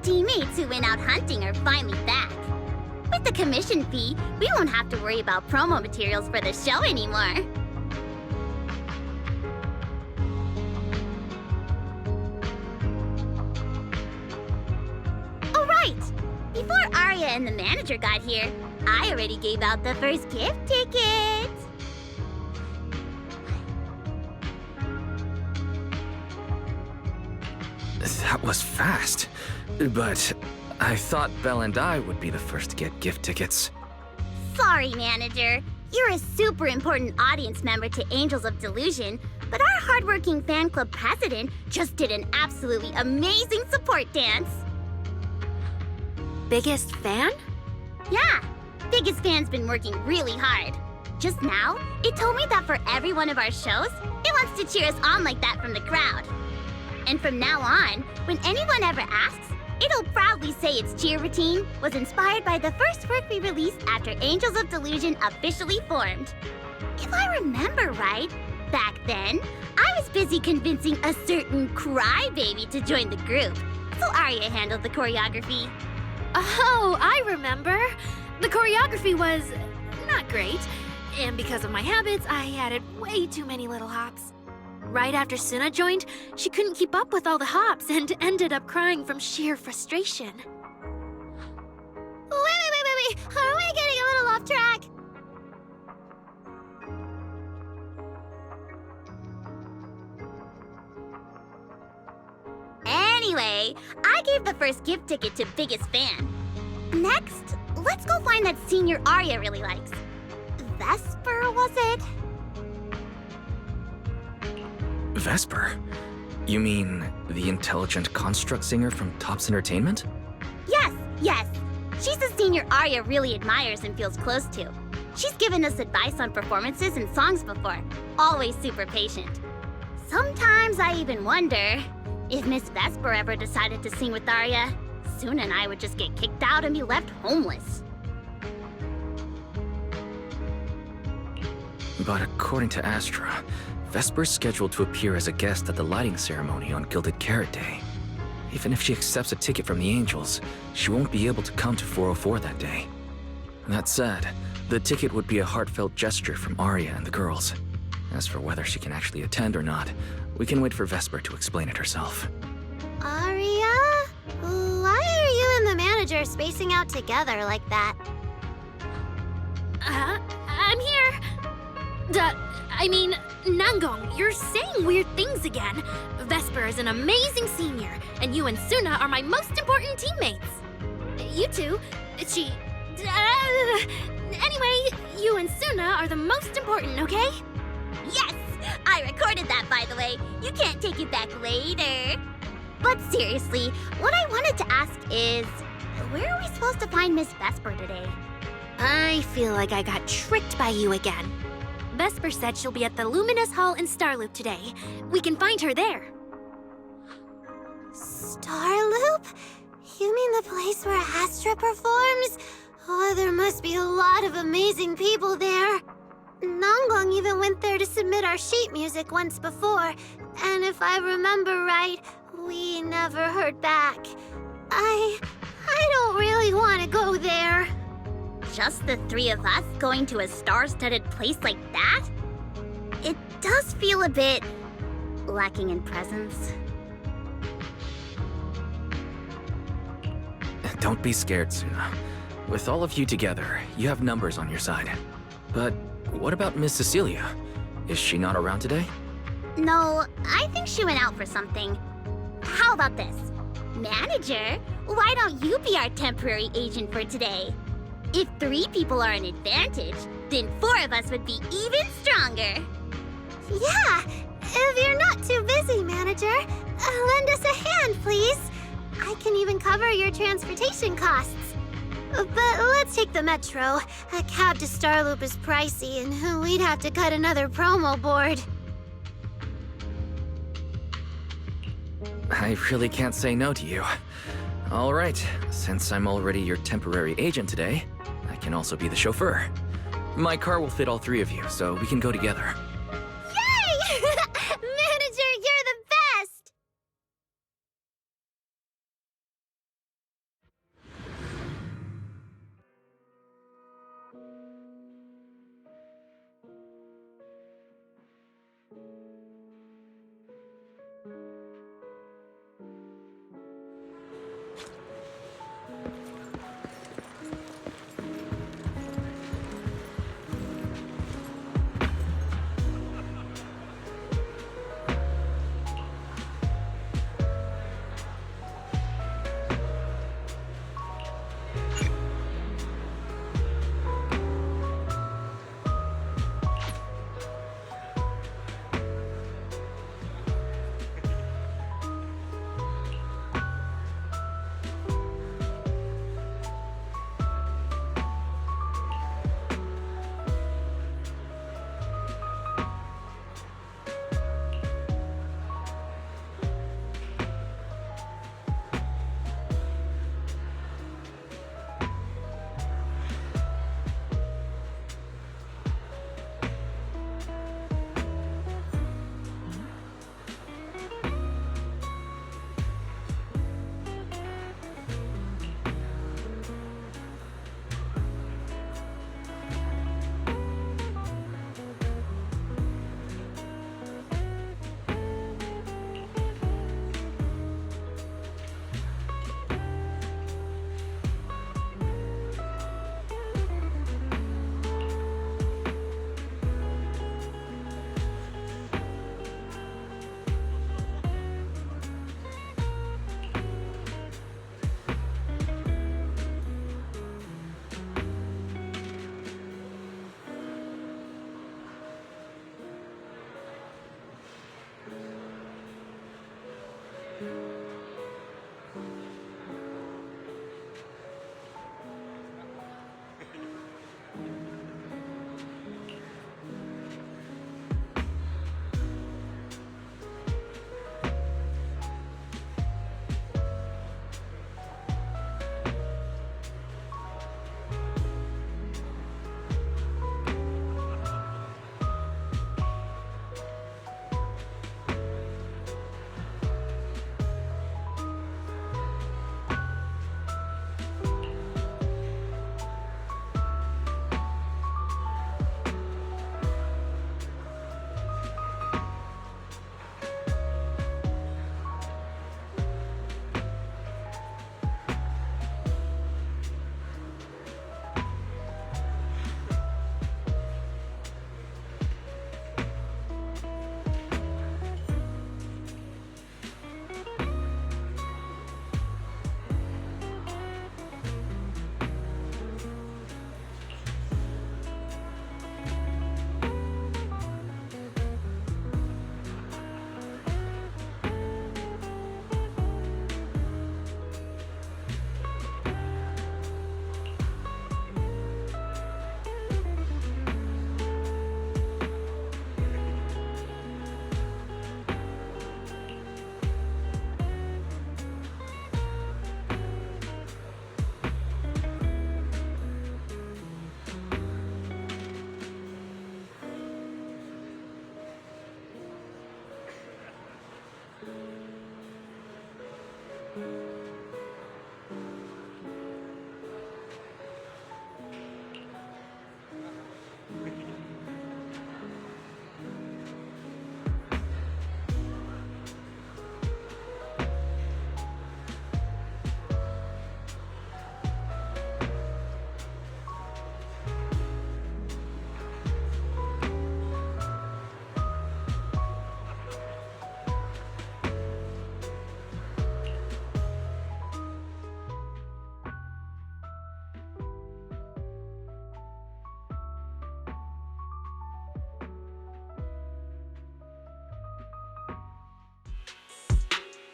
teammates who went out hunting are finally back. With the commission fee, we won't have to worry about promo materials for the show anymore. Oh, right! Before Arya and the manager got here, I already gave out the first gift ticket. That was fast. But I thought Belle and I would be the first to get gift tickets. Sorry, manager. You're a super important audience member to Angels of Delusion, but our hardworking fan club president just did an absolutely amazing support dance. Biggest fan? Yeah, Biggest Fan's been working really hard. Just now, it told me that for every one of our shows, it wants to cheer us on like that from the crowd. And from now on, when anyone ever asks, it'll proudly say its cheer routine was inspired by the first work we released after Angels of Delusion officially formed. If I remember right, back then, I was busy convincing a certain crybaby to join the group, so Arya handled the choreography. Oh, I remember. The choreography was not great, and because of my habits, I added way too many little hops. Right after Suna joined, she couldn't keep up with all the hops and ended up crying from sheer frustration. Wait. Are we getting a little off track? Anyway, I gave the first gift ticket to Biggest Fan. Next, let's go find that senior Arya really likes. Vesper, was it? Vesper? You mean the intelligent construct singer from Topps Entertainment? Yes. She's a senior Arya really admires and feels close to. She's given us advice on performances and songs before, always super patient. Sometimes I even wonder if Miss Vesper ever decided to sing with Arya, Suna and I would just get kicked out and be left homeless. But according to Astra, Vesper's scheduled to appear as a guest at the lighting ceremony on Gilded Carrot Day. Even if she accepts a ticket from the Angels, she won't be able to come to 404 that day. That said, the ticket would be a heartfelt gesture from Arya and the girls. As for whether she can actually attend or not, we can wait for Vesper to explain it herself. Arya? Why are you and the manager spacing out together like that? I'm here. Nangong, you're saying weird things again. Vesper is an amazing senior, and you and Suna are my most important teammates. You two, anyway, you and Suna are the most important, okay? Yes! I recorded that, by the way. You can't take it back later. But seriously, what I wanted to ask is, where are we supposed to find Miss Vesper today? I feel like I got tricked by you again. Vesper said she'll be at the Luminous Hall in Starloop today. We can find her there. Starloop? You mean the place where Astra performs? Oh, there must be a lot of amazing people there. Nonggong even went there to submit our sheet music once before, and if I remember right, we never heard back. I don't really want to go there. Just the three of us going to a star-studded place like that? It does feel a bit lacking in presence. Don't be scared, Suna. With all of you together, you have numbers on your side. But what about Miss Cecilia? Is she not around today? No, I think she went out for something. How about this? Manager, why don't you be our temporary agent for today? If 3 people are an advantage, then 4 of us would be even stronger. Yeah, if you're not too busy, manager, lend us a hand, please. I can even cover your transportation costs. But let's take the metro. A cab to Starloop is pricey, and we'd have to cut another promo board. I really can't say no to you. All right, since I'm already your temporary agent today, I can also be the chauffeur. My car will fit all 3 of you, so we can go together.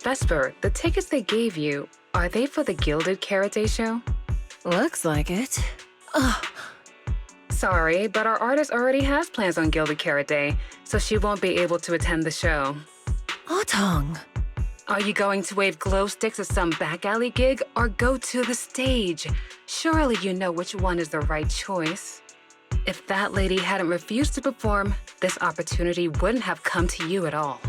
Vesper, the tickets they gave you, are they for the Gilded Karate show? Looks like it. Ugh. Sorry, but our artist already has plans on Gilded Karate, so she won't be able to attend the show. Otong. Are you going to wave glow sticks at some back alley gig or go to the stage? Surely you know which one is the right choice. If that lady hadn't refused to perform, this opportunity wouldn't have come to you at all.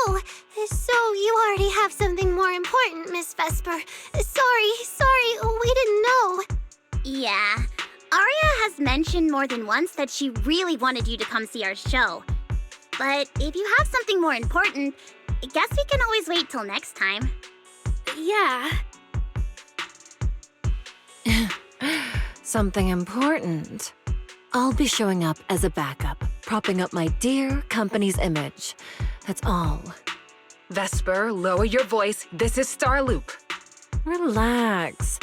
Oh, so you already have something more important, Miss Vesper. Sorry, we didn't know. Yeah, Arya has mentioned more than once that she really wanted you to come see our show. But if you have something more important, I guess we can always wait till next time. Yeah. Something important. I'll be showing up as a backup, propping up my dear company's image. That's all. Vesper, lower your voice. This is Starloop. Relax.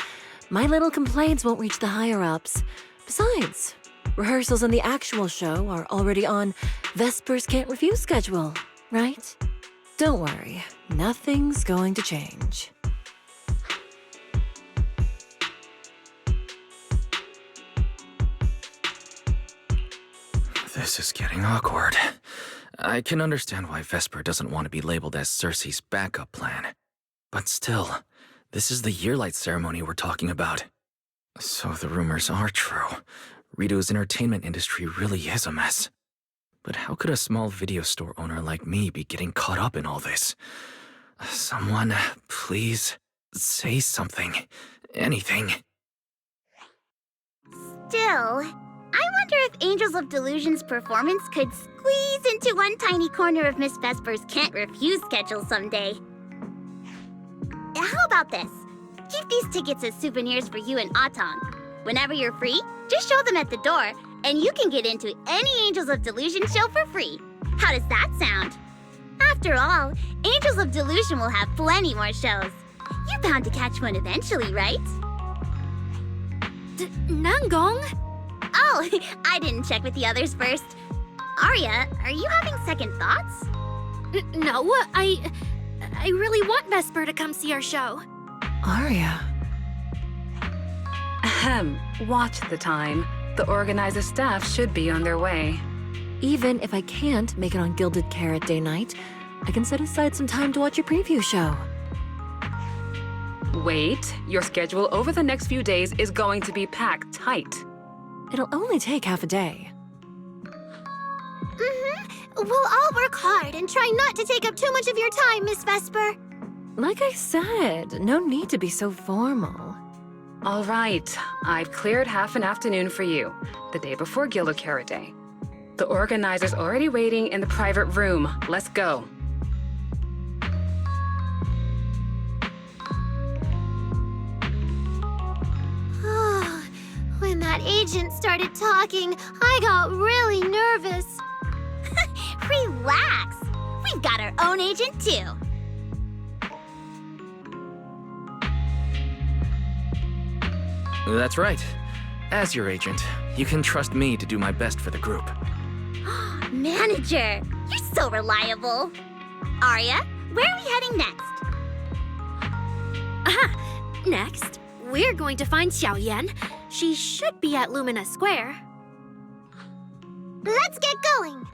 My little complaints won't reach the higher-ups. Besides, rehearsals and the actual show are already on Vesper's Can't Refuse schedule, right? Don't worry, nothing's going to change. This is getting awkward. I can understand why Vesper doesn't want to be labeled as Cersei's backup plan. But still, this is the yearlight ceremony we're talking about. So the rumors are true. Rito's entertainment industry really is a mess. But how could a small video store owner like me be getting caught up in all this? Someone, please, say something. Anything. Still, I wonder if Angels of Delusion's performance could squeeze into one tiny corner of Miss Vesper's Can't Refuse schedule someday. How about this? Keep these tickets as souvenirs for you and Otong. Whenever you're free, just show them at the door, and you can get into any Angels of Delusion show for free. How does that sound? After all, Angels of Delusion will have plenty more shows. You're bound to catch one eventually, right? Nanggong? Oh, I didn't check with the others first. Arya, are you having second thoughts? No, I really want Vesper to come see our show. Arya. Ahem, watch the time. The organizer staff should be on their way. Even if I can't make it on Gilded Carrot Day night, I can set aside some time to watch your preview show. Wait, your schedule over the next few days is going to be packed tight. It'll only take half a day. We'll all work hard and try not to take up too much of your time, Miss Vesper. Like I said, no need to be so formal. All right, I've cleared half an afternoon for you, the day before Gilded Carrot Day. The organizer's already waiting in the private room. Let's go. When that agent started talking, I got really nervous. Relax. We've got our own agent, too. That's right. As your agent, you can trust me to do my best for the group. Manager, you're so reliable. Arya, where are we heading next? Next, we're going to find Xiaoyan. She should be at Lumina Square. Let's get going.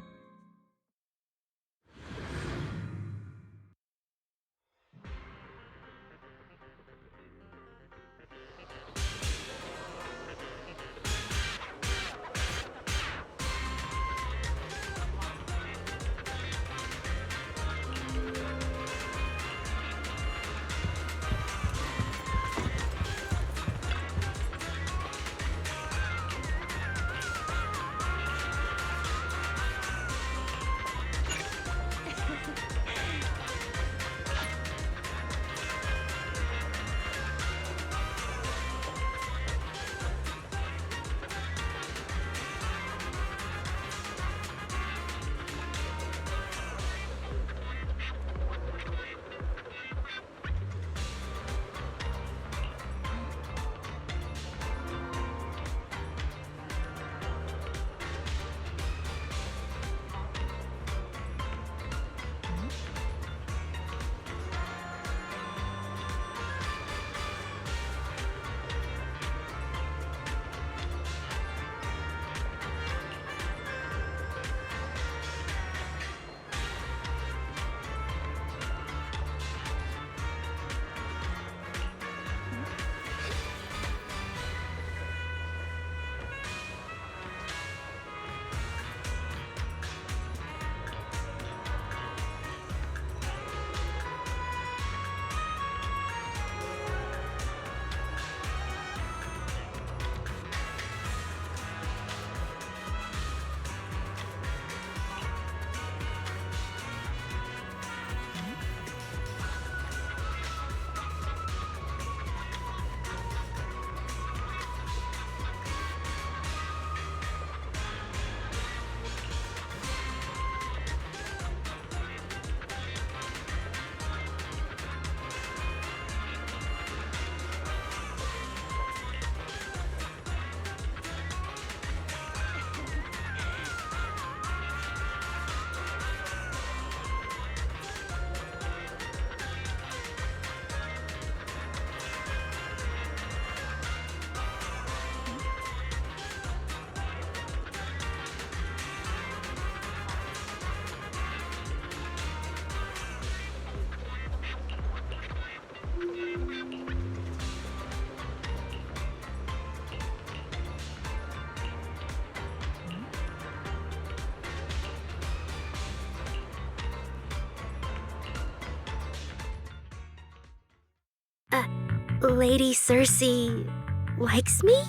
Lady Cersei likes me?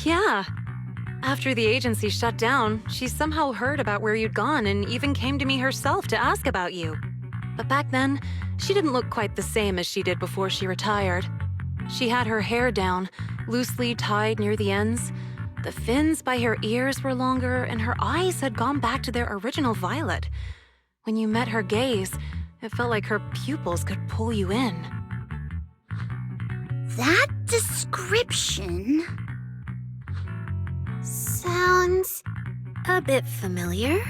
Yeah. After the agency shut down, she somehow heard about where you'd gone and even came to me herself to ask about you. But back then, she didn't look quite the same as she did before she retired. She had her hair down, loosely tied near the ends. The fins by her ears were longer, and her eyes had gone back to their original violet. When you met her gaze, it felt like her pupils could pull you in. That description... Sounds... A bit familiar.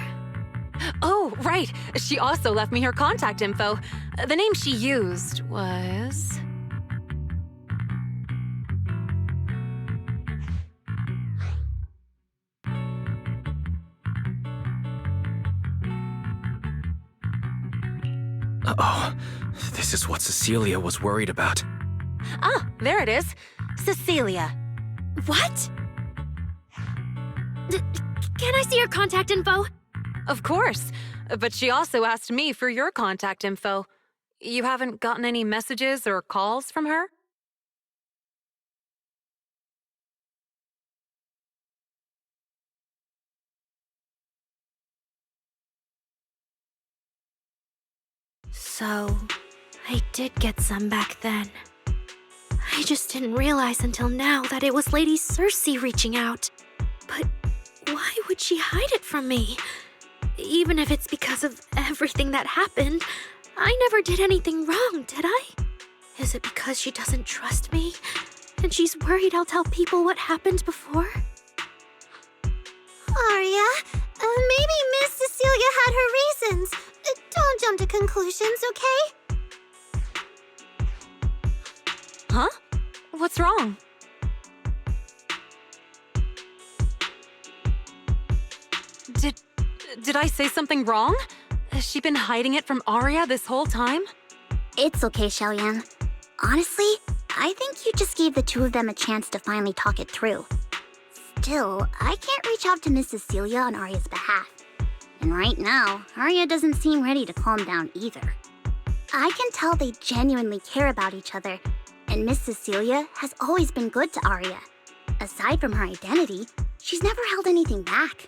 Oh, right. She also left me her contact info. The name she used was... Uh-oh. This is what Cecilia was worried about. Ah, there it is. Cecilia. What? Can I see her contact info? Of course. But she also asked me for your contact info. You haven't gotten any messages or calls from her? So, I did get some back then. I just didn't realize until now that it was Lady Cersei reaching out. But why would she hide it from me? Even if it's because of everything that happened, I never did anything wrong, did I? Is it because she doesn't trust me? And she's worried I'll tell people what happened before? Arya, maybe Miss Cecilia had her reasons. Don't jump to conclusions, okay? Huh? What's wrong? Did I say something wrong? Has she been hiding it from Arya this whole time? It's okay, Xiaoyan. Honestly, I think you just gave the two of them a chance to finally talk it through. Still, I can't reach out to Miss Cecilia on Arya's behalf. And right now, Arya doesn't seem ready to calm down either. I can tell they genuinely care about each other, and Miss Cecilia has always been good to Arya. Aside from her identity, she's never held anything back.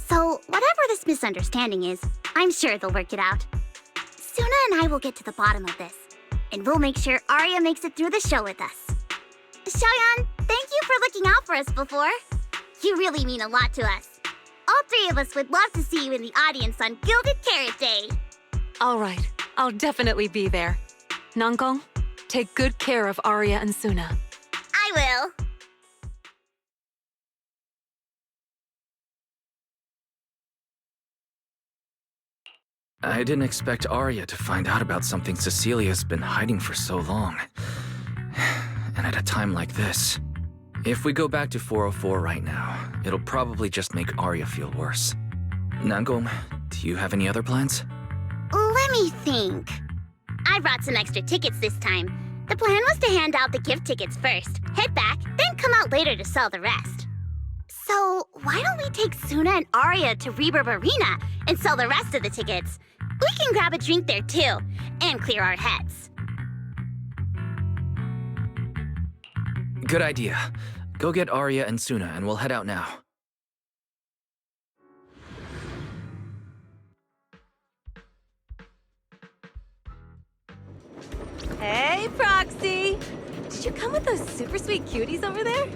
So, whatever this misunderstanding is, I'm sure they'll work it out. Suna and I will get to the bottom of this, and we'll make sure Arya makes it through the show with us. Xiaoyan, thank you for looking out for us before. You really mean a lot to us. All three of us would love to see you in the audience on Gilded Carrot Day. All right, I'll definitely be there. Nangong, take good care of Arya and Suna. I will. I didn't expect Arya to find out about something Cecilia's been hiding for so long. And at a time like this. If we go back to 404 right now, it'll probably just make Arya feel worse. Nangong, do you have any other plans? Let me think. I brought some extra tickets this time. The plan was to hand out the gift tickets first, head back, then come out later to sell the rest. So, why don't we take Suna and Arya to Reverb Arena and sell the rest of the tickets? We can grab a drink there too, and clear our heads. Good idea. Go get Arya and Suna and we'll head out now. Hey, Proxy! Did you come with those super sweet cuties over there?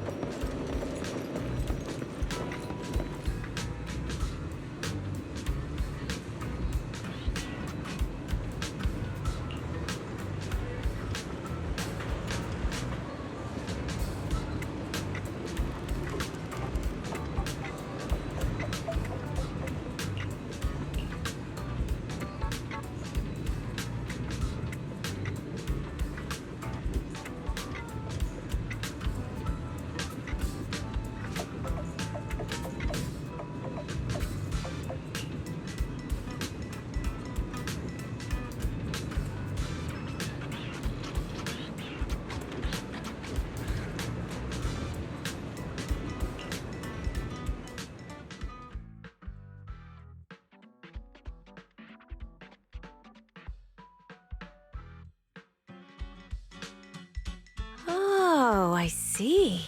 see.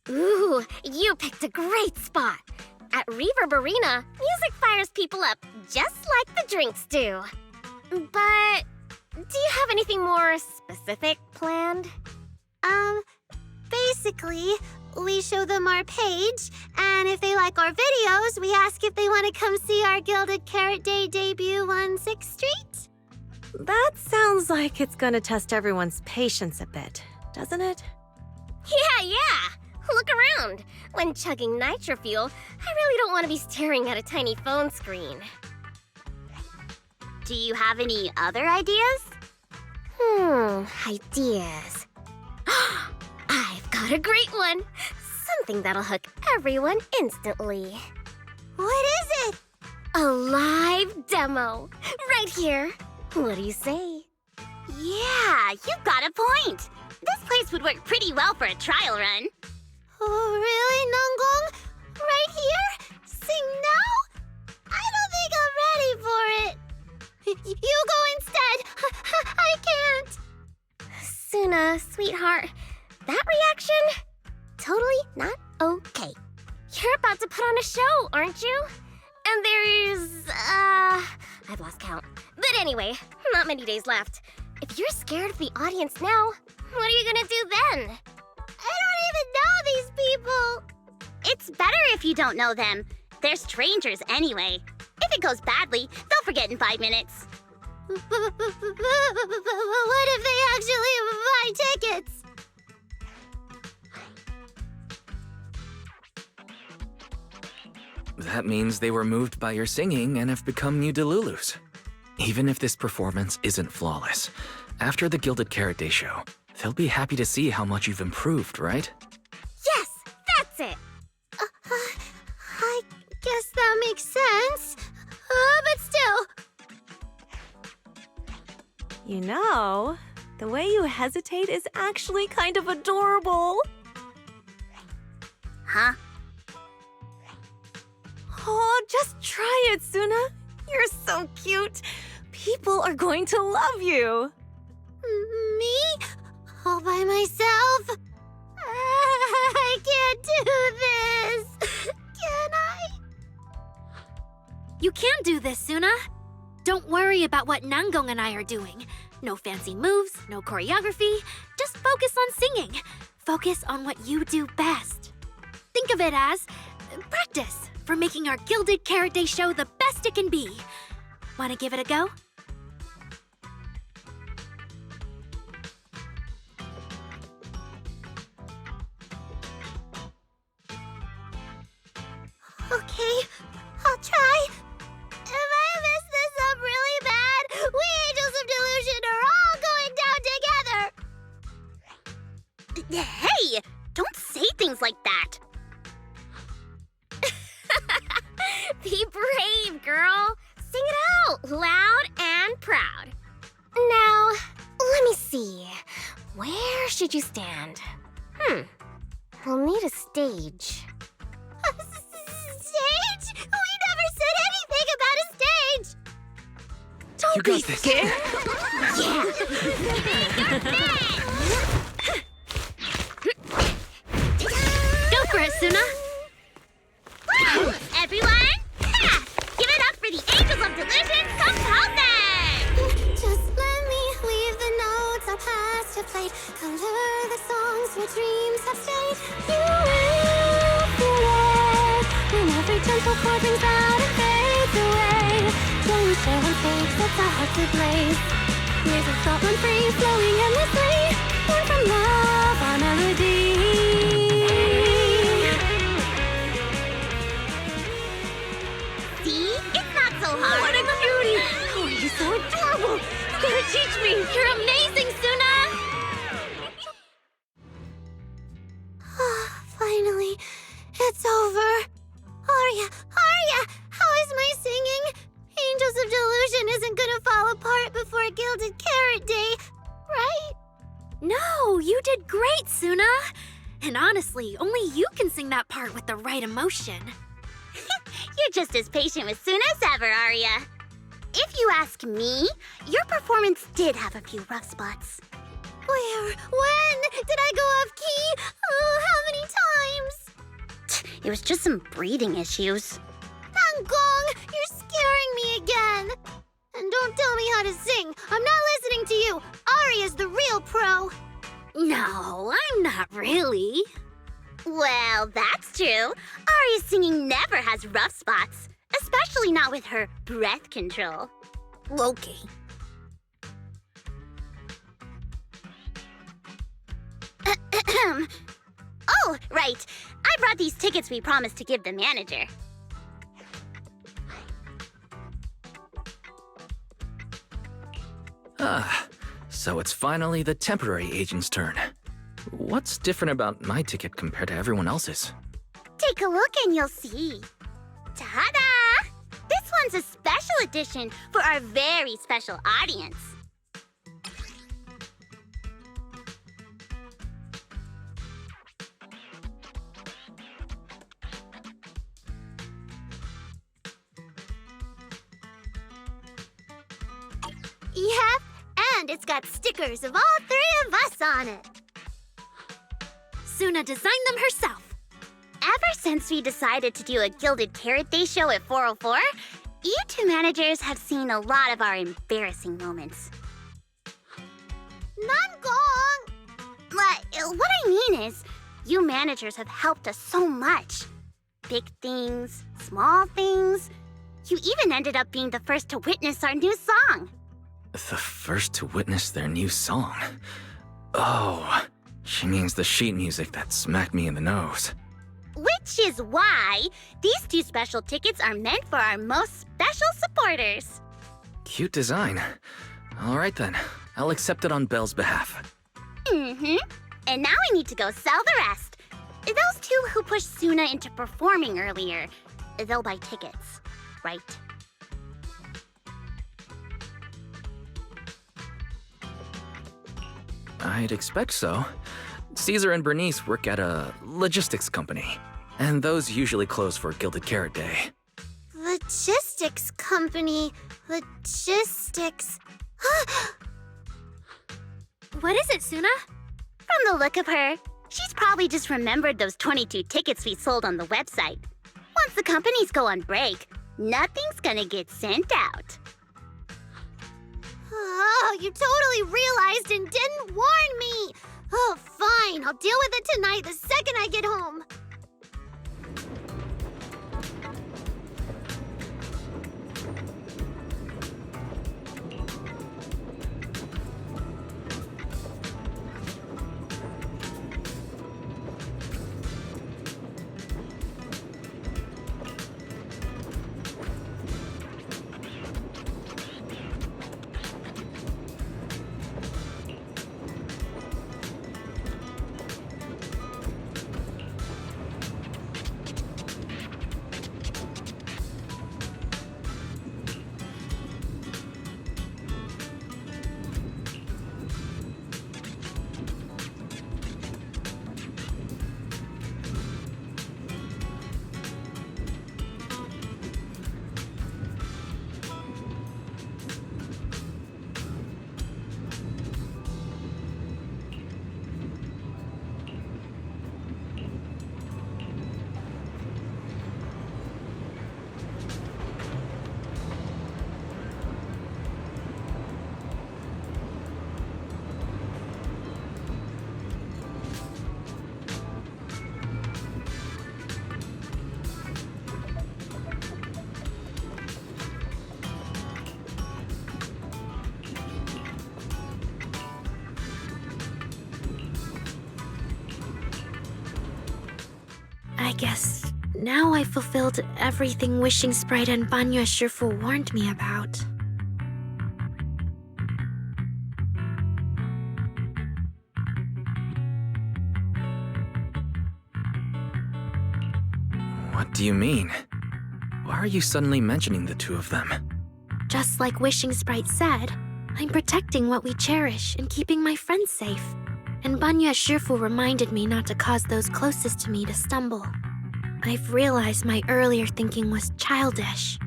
Ooh, you picked a great spot. At Reverb Arena, music fires people up just like the drinks do. But do you have anything more specific planned? Basically, we show them our page, and if they like our videos, we ask if they want to come see our Gilded Carrot Day debut on 6th Street. That sounds like it's gonna test everyone's patience a bit, doesn't it? Yeah. Look around. When chugging nitro fuel, I really don't want to be staring at a tiny phone screen. Do you have any other ideas? Ideas. I've got a great one. Something that'll hook everyone instantly. What is it? A live demo. Right here. What do you say? Yeah, you've got a point. This place would work pretty well for a trial run. Oh, really, Nangong? Right here? Sing now? I don't think I'm ready for it. You go instead. I can't. Suna, sweetheart, that reaction? Totally not okay. You're about to put on a show, aren't you? And there's, I've lost count. But anyway, not many days left. If you're scared of the audience now, what are you gonna do then? I don't even know these people! It's better if you don't know them. They're strangers anyway. If it goes badly, they'll forget in 5 minutes. What if they actually buy tickets? That means they were moved by your singing and have become new Delulus. Even if this performance isn't flawless, after the Gilded Carrot Day show, they'll be happy to see how much you've improved, right? Yes, that's it! I guess that makes sense. But still... You know, the way you hesitate is actually kind of adorable. Huh? Oh, just try it, Suna. You're so cute. People are going to love you. Me? All by myself? I can't do this. Can I? You can do this, Suna. Don't worry about what Nangong and I are doing. No fancy moves, no choreography. Just focus on singing. Focus on what you do best. Think of it as practice for making our Gilded Carrot Day show the best it can be. Want to give it a go? Okay, I'll try. If I mess this up really bad, we Angels of Delusion are all going down together. Hey! Don't say things like that. Be brave, girl. Sing it out, loud and proud. Now, let me see. Where should you stand? We'll need a stage. Stage? We never said anything about a stage. You got this. Go for it, Suna. Everyone, give it up for the Angels of Delusion composing! Just let me leave the notes our past have played. Color the songs where dreams have stayed. You will feel it when every gentle chord rings out and fades away. When we share one stage, sets our hearts ablaze. Music felt run free, flowing endlessly. Born from love, our melody. See? It's not so hard. What a cutie! Oh, you're so adorable! You gotta teach me! You're amazing, Suna! Finally, it's over. Arya, how is my singing? Angels of Delusion isn't gonna fall apart before Gilded Carrot Day, right? No, you did great, Suna! And honestly, only you can sing that part with the right emotion. You're just as patient with Suna as ever, Arya. If you ask me, your performance did have a few rough spots. Where? When? Did I go off key? Oh, how many times? It was just some breathing issues. Nangong, you're scaring me again. And don't tell me how to sing. I'm not listening to you. Ari is the real pro. No, I'm not really. Well, that's true. Ari's singing never has rough spots, especially not with her breath control. Okay. Oh, right. I brought these tickets we promised to give the manager. Ah, so it's finally the temporary agent's turn. What's different about my ticket compared to everyone else's? Take a look and you'll see. Ta-da! This one's a special edition for our very special audience. Yep, and it's got stickers of all three of us on it. Suna designed them herself. Ever since we decided to do a Gilded Carrot Day show at 404, you two managers have seen a lot of our embarrassing moments. Nangong! What I mean is, you managers have helped us so much. Big things, small things. You even ended up being the first to witness our new song. The first to witness their new song? Oh, she means the sheet music that smacked me in the nose. Which is why these two special tickets are meant for our most special supporters. Cute design. All right then, I'll accept it on Belle's behalf. Mm-hmm. And now we need to go sell the rest. Those two who pushed Suna into performing earlier, they'll buy tickets, right? I'd expect so. Caesar and Bernice work at a logistics company, and those usually close for Gilded Carrot Day. Logistics company. Logistics. What is it, Suna? From the look of her, she's probably just remembered those 22 tickets we sold on the website. Once the companies go on break, nothing's gonna get sent out. Oh, you totally realized and didn't warn me. Oh, fine. I'll deal with it tonight the second I get home. I guess now I fulfilled everything Wishing Sprite and Banya Shifu warned me about. What do you mean? Why are you suddenly mentioning the two of them? Just like Wishing Sprite said, I'm protecting what we cherish and keeping my friends safe. And Banya Shifu reminded me not to cause those closest to me to stumble. I've realized my earlier thinking was childish.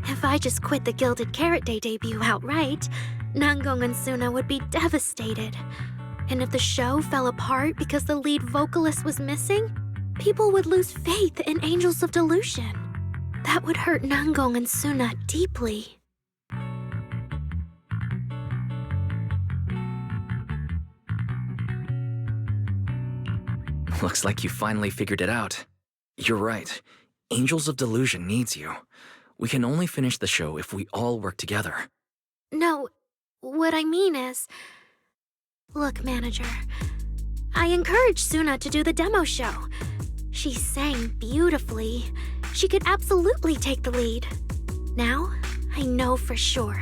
If I just quit the Gilded Carrot Day debut outright, Nangong and Suna would be devastated. And if the show fell apart because the lead vocalist was missing, people would lose faith in Angels of Delusion. That would hurt Nangong and Suna deeply. Looks like you finally figured it out. You're right. Angels of Delusion needs you. We can only finish the show if we all work together. No, what I mean is... Look, manager, I encouraged Suna to do the demo show. She sang beautifully. She could absolutely take the lead. Now, I know for sure.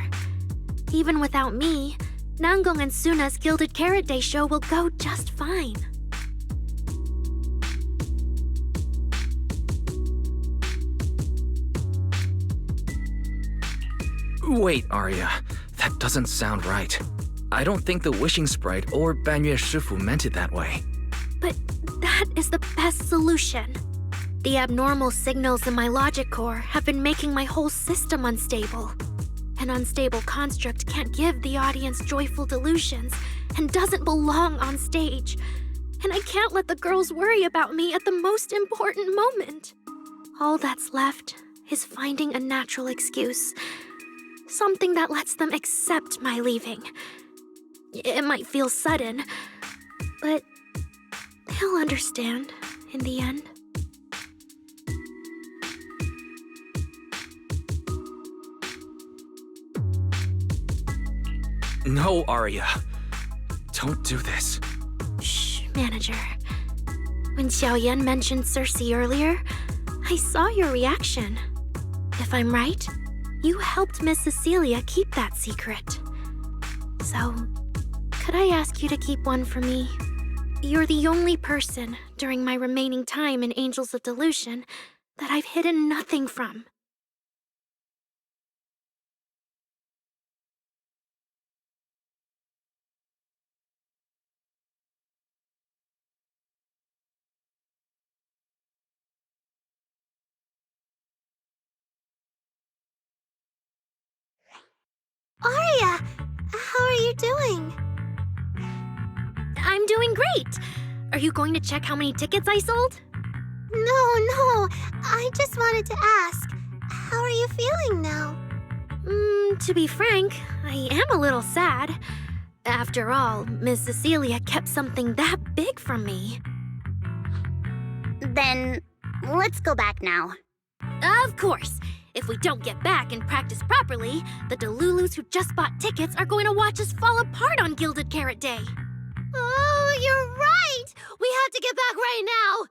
Even without me, Nangong and Suna's Gilded Carrot Day show will go just fine. Wait, Arya. That doesn't sound right. I don't think the Wishing Sprite or Banyue Shifu meant it that way. But that is the best solution. The abnormal signals in my logic core have been making my whole system unstable. An unstable construct can't give the audience joyful delusions and doesn't belong on stage. And I can't let the girls worry about me at the most important moment. All that's left is finding a natural excuse. Something that lets them accept my leaving. It might feel sudden, but they'll understand in the end. No, Arya. Don't do this. Shh, manager. When Xiaoyan mentioned Cersei earlier, I saw your reaction. If I'm right, you helped Miss Cecilia keep that secret. So, could I ask you to keep one for me? You're the only person during my remaining time in Angels of Delusion that I've hidden nothing from. Arya, how are you doing? I'm doing great! Are you going to check how many tickets I sold? No, I just wanted to ask, how are you feeling now? To be frank, I am a little sad. After all, Miss Cecilia kept something that big from me. Then, let's go back now. Of course! If we don't get back and practice properly, the Delulus who just bought tickets are going to watch us fall apart on Gilded Carrot Day. Oh, you're right! We have to get back right now!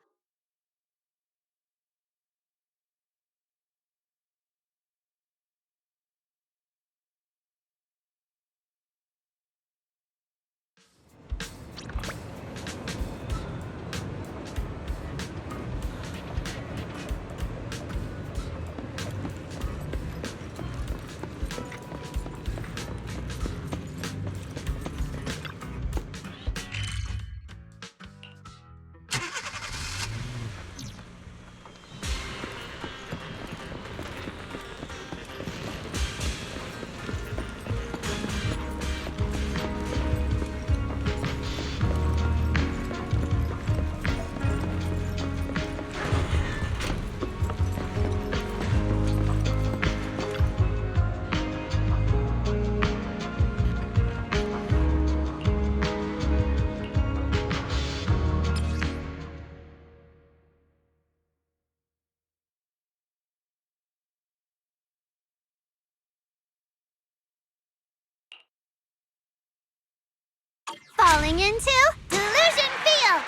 Falling into Delusion Field!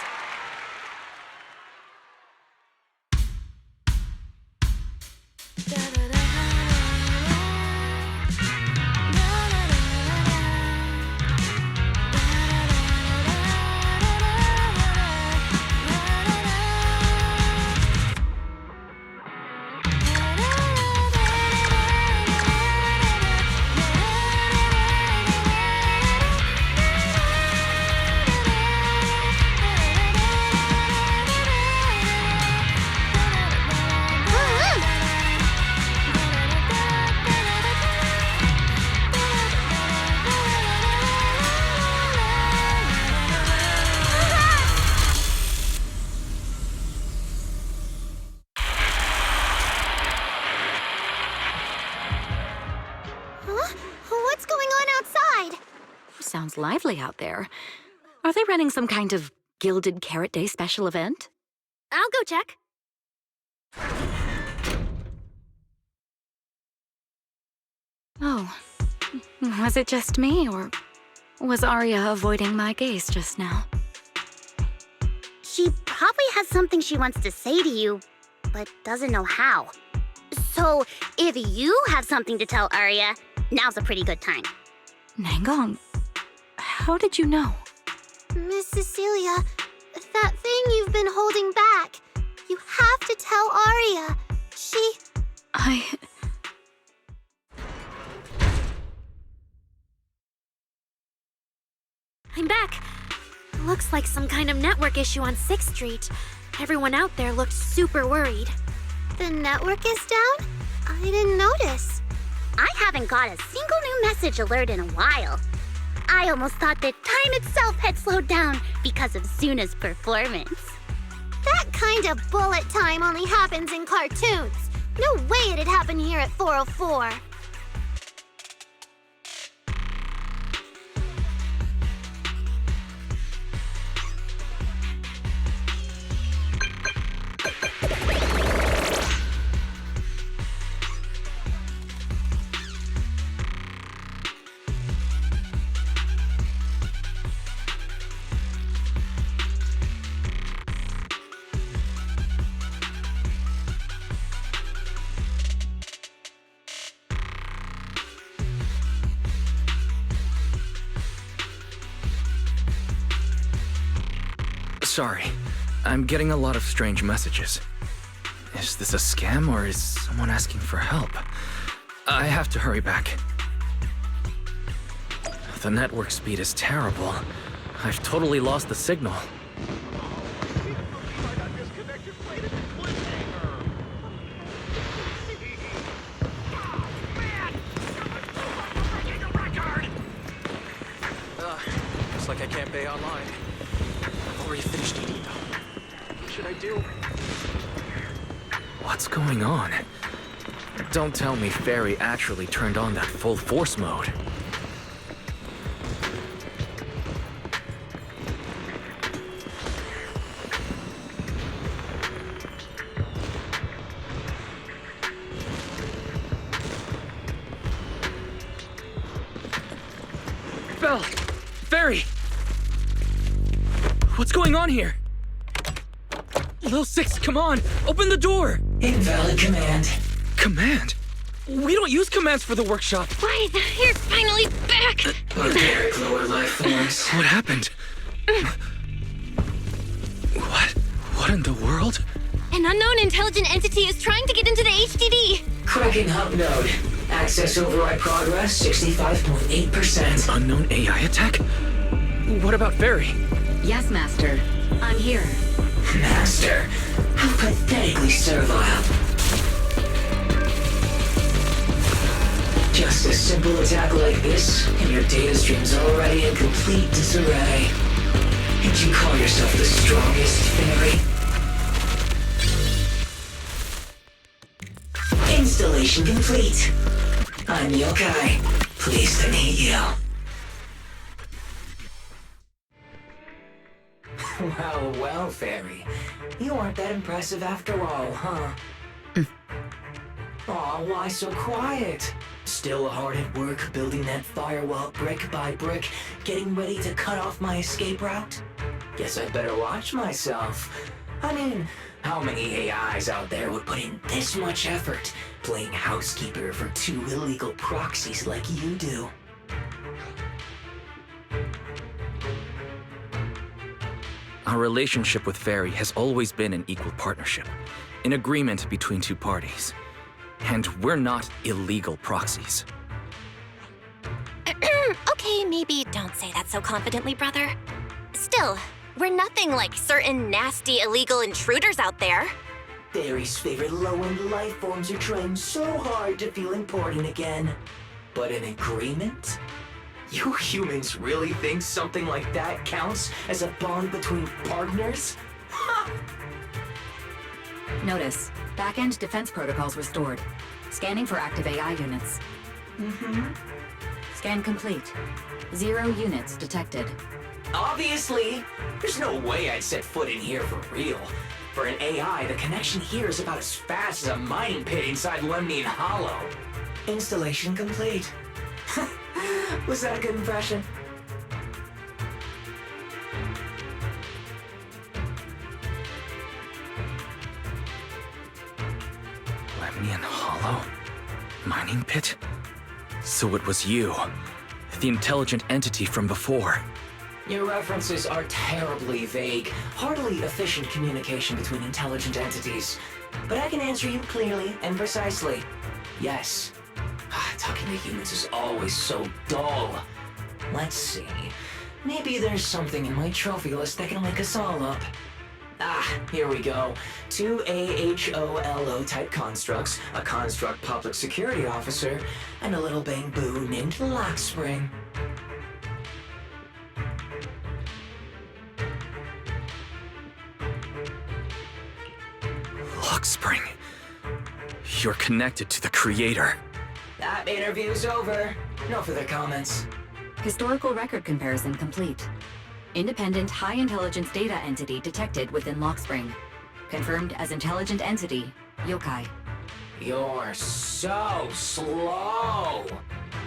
Sounds lively out there. Are they running some kind of Gilded Carrot Day special event? I'll go check. Oh, was it just me, or was Arya avoiding my gaze just now? She probably has something she wants to say to you, but doesn't know how. So, if you have something to tell Arya, now's a pretty good time. Nangong, how did you know? Miss Cecilia, that thing you've been holding back. You have to tell Arya. I'm back. Looks like some kind of network issue on 6th Street. Everyone out there looked super worried. The network is down? I didn't notice. I haven't got a single new message alert in a while. I almost thought that time itself had slowed down because of Suna's performance. That kind of bullet time only happens in cartoons. No way it'd happen here at 404. Sorry, I'm getting a lot of strange messages. Is this a scam or is someone asking for help? I have to hurry back. The network speed is terrible. I've totally lost the signal. Looks like I can't pay online. I've already finished eating though. What should I do? What's going on? Don't tell me Fairy actually turned on that full force mode. Belle! Fairy! What's going on here? Lil Six, come on! Open the door! Invalid command. Command? We don't use commands for the workshop. Why, you're finally back! Barbaric lower life forms. What happened? What in the world? An unknown intelligent entity is trying to get into the HDD. Cracking hub node. Access override progress 65.8%. Unknown AI attack? What about Fairy? Yes, Master. I'm here. Master, how pathetically servile. Just a simple attack like this, and your data stream's already in complete disarray. And you call yourself the strongest Fairy? Installation complete. I'm Yokai. Pleased to meet you. Well, Fairy. You aren't that impressive after all, huh? Aw, why so quiet? Still hard at work building that firewall brick by brick, getting ready to cut off my escape route? Guess I'd better watch myself. I mean, how many AIs out there would put in this much effort playing housekeeper for two illegal proxies like you do? Our relationship with Fairy has always been an equal partnership, an agreement between two parties. And we're not illegal proxies. Okay, maybe don't say that so confidently, brother. Still, we're nothing like certain nasty illegal intruders out there. Fairy's favorite low-end life forms are trying so hard to feel important again. But an agreement? You humans really think something like that counts as a bond between partners? Ha! Notice, back-end defense protocols restored. Scanning for active AI units. Scan complete. 0 units detected. Obviously! There's no way I'd set foot in here for real. For an AI, the connection here is about as fast as a mining pit inside Lemnian Hollow. Installation complete. Was that a good impression? Lemnian Hollow? Mining pit? So it was you. The intelligent entity from before. Your references are terribly vague, hardly efficient communication between intelligent entities. But I can answer you clearly and precisely. Yes. Talking to humans is always so dull. Let's see. Maybe there's something in my trophy list that can wake us all up. Here we go. 2 AHOLO type constructs, a construct public security officer, and a little bamboo named Lockspring. Lockspring. You're connected to the creator. That interview's over. No further comments. Historical record comparison complete. Independent high-intelligence data entity detected within Lockspring. Confirmed as intelligent entity, yokai. You're so slow.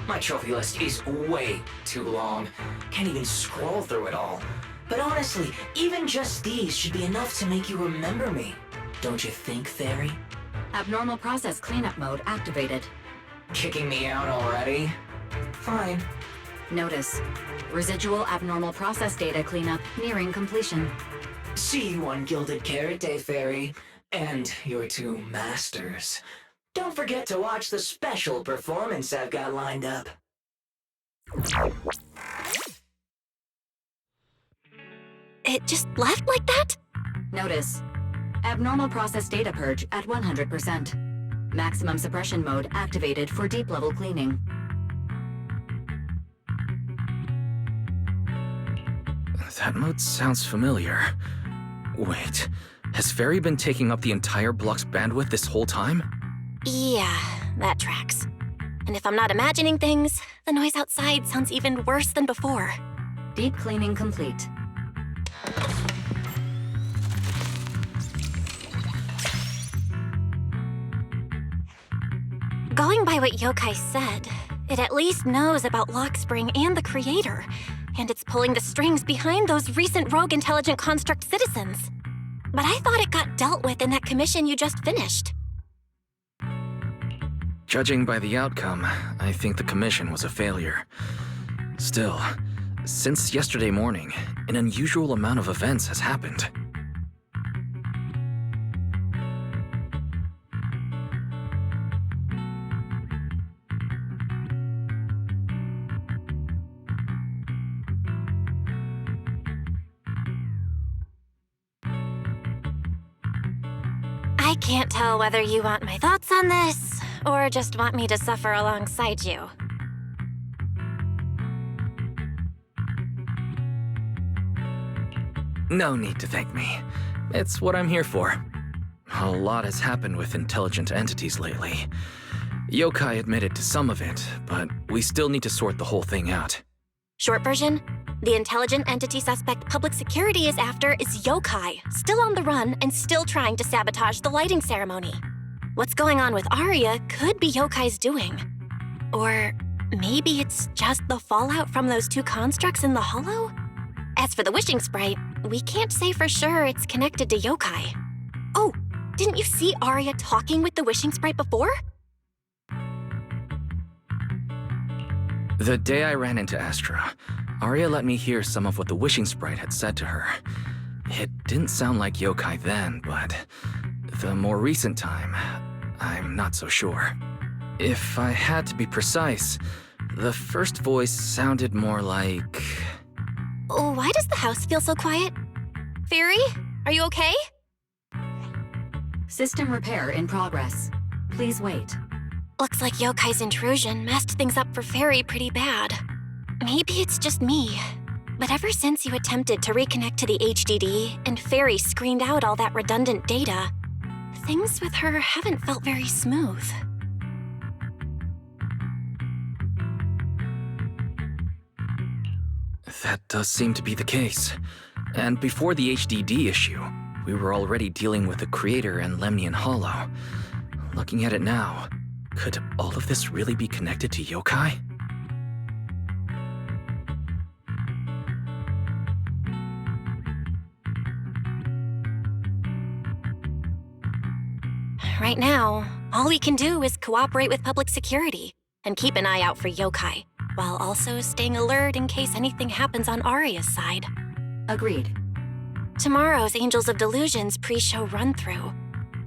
My trophy list is way too long. Can't even scroll through it all. But honestly, even just these should be enough to make you remember me. Don't you think, Fairy? Abnormal process cleanup mode activated. Kicking me out already? Fine. Notice. Residual abnormal process data cleanup nearing completion. See you on Gilded Carrot Day, Fairy. And your 2 masters. Don't forget to watch the special performance I've got lined up. It just left like that? Notice. Abnormal process data purge at 100%. Maximum suppression mode activated for deep level cleaning. That mode sounds familiar. Wait, has Fairy been taking up the entire block's bandwidth this whole time? Yeah, that tracks. And if I'm not imagining things, the noise outside sounds even worse than before. Deep cleaning complete. Going by what Yokai said, it at least knows about Lockspring and the Creator, and it's pulling the strings behind those recent rogue intelligent construct citizens. But I thought it got dealt with in that commission you just finished. Judging by the outcome, I think the commission was a failure. Still, since yesterday morning, an unusual amount of events has happened. I can't tell whether you want my thoughts on this, or just want me to suffer alongside you. No need to thank me. It's what I'm here for. A lot has happened with intelligent entities lately. Yokai admitted to some of it, but we still need to sort the whole thing out. Short version, the intelligent entity suspect public security is after is Yokai, still on the run and still trying to sabotage the lighting ceremony. What's going on with Arya could be Yokai's doing. Or maybe it's just the fallout from those 2 constructs in the hollow? As for the wishing sprite, we can't say for sure it's connected to Yokai. Oh, didn't you see Arya talking with the wishing sprite before? The day I ran into Astra, Arya let me hear some of what the wishing sprite had said to her. It didn't sound like Yokai then, but the more recent time, I'm not so sure. If I had to be precise, the first voice sounded more like... Why does the house feel so quiet? Fairy, are you okay? System repair in progress. Please wait. Looks like Yokai's intrusion messed things up for Fairy pretty bad. Maybe it's just me, but ever since you attempted to reconnect to the HDD and Fairy screened out all that redundant data, things with her haven't felt very smooth. That does seem to be the case. And before the HDD issue, we were already dealing with the Creator and Lemnian Hollow. Looking at it now, could all of this really be connected to yokai? Right now, all we can do is cooperate with public security and keep an eye out for yokai, while also staying alert in case anything happens on Arya's side. Agreed. Tomorrow's Angels of Delusions pre-show run-through.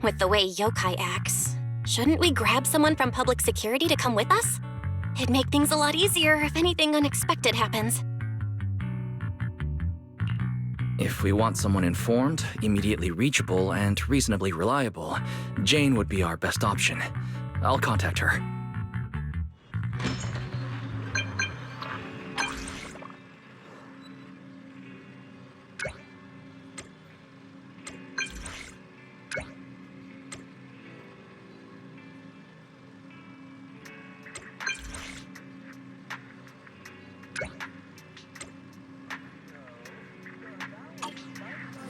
With the way yokai acts, shouldn't we grab someone from public security to come with us? It'd make things a lot easier if anything unexpected happens. If we want someone informed, immediately reachable, and reasonably reliable, Jane would be our best option. I'll contact her.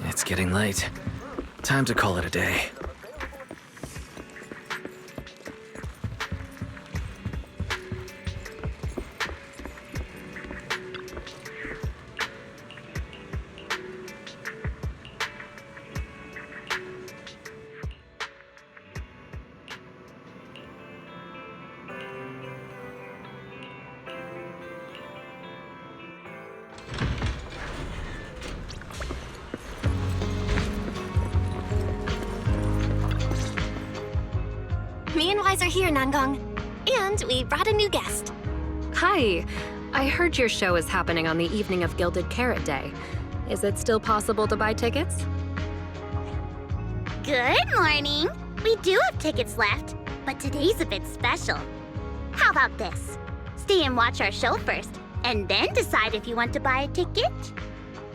It's getting late. Time to call it a day. Me and Wise are here, Nangong. And we brought a new guest. Hi. I heard your show is happening on the evening of Gilded Carrot Day. Is it still possible to buy tickets? Good morning. We do have tickets left, but today's a bit special. How about this? Stay and watch our show first, and then decide if you want to buy a ticket.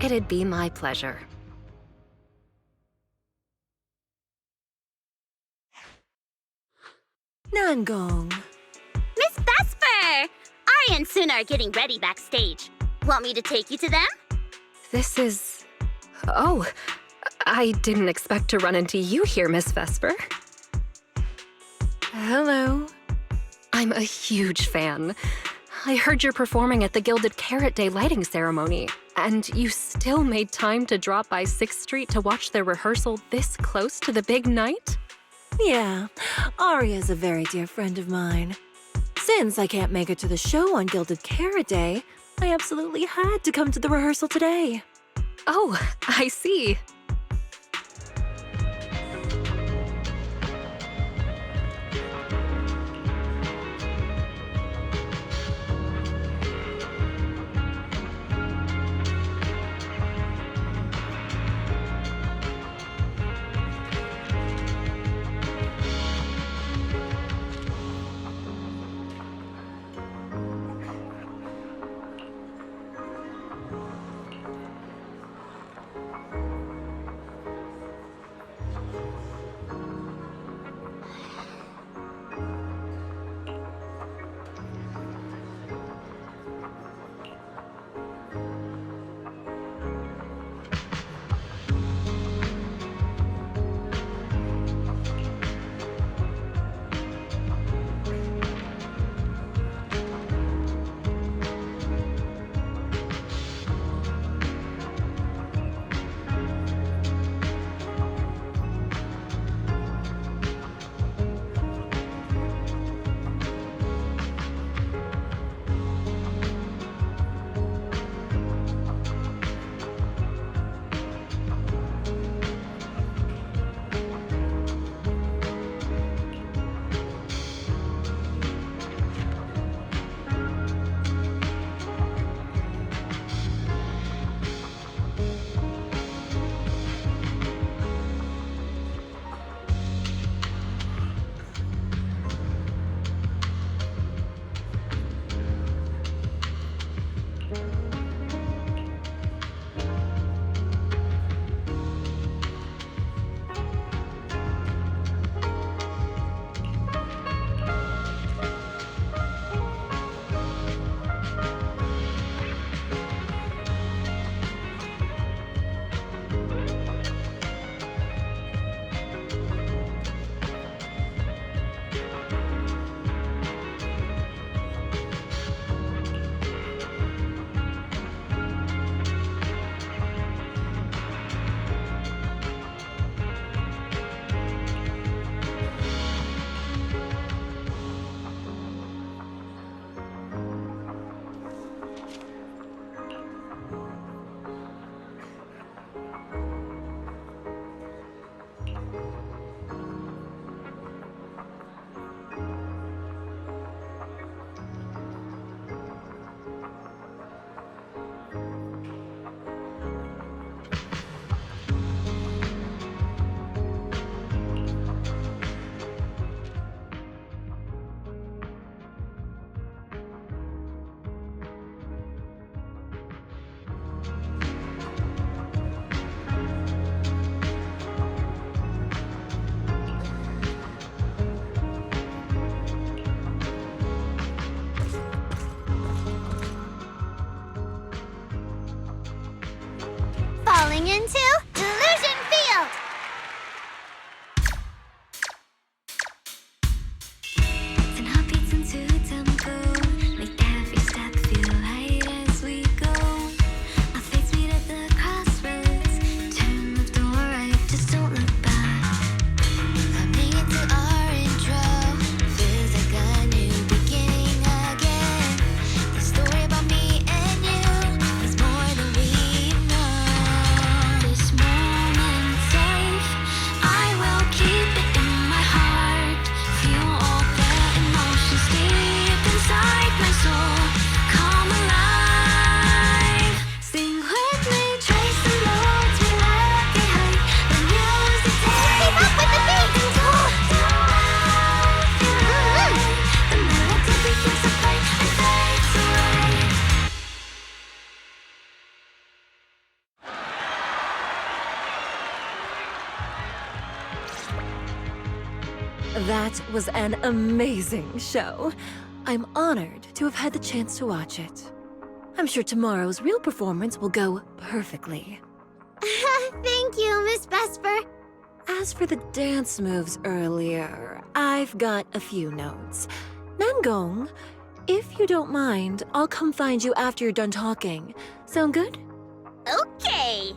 It'd be my pleasure. Nangong. Miss Vesper! Arya and Suna are getting ready backstage. Want me to take you to them? This is... Oh, I didn't expect to run into you here, Miss Vesper. Hello. I'm a huge fan. I heard you're performing at the Gilded Carrot Day lighting ceremony, and you still made time to drop by 6th Street to watch their rehearsal this close to the big night? Yeah, Arya's a very dear friend of mine. Since I can't make it to the show on Gilded Carrot Day, I absolutely had to come to the rehearsal today. Oh, I see. That was an amazing show. I'm honored to have had the chance to watch it. I'm sure tomorrow's real performance will go perfectly. Thank you, Miss Vesper. As for the dance moves earlier, I've got a few notes. Nangong, if you don't mind, I'll come find you after you're done talking. Sound good? Okay.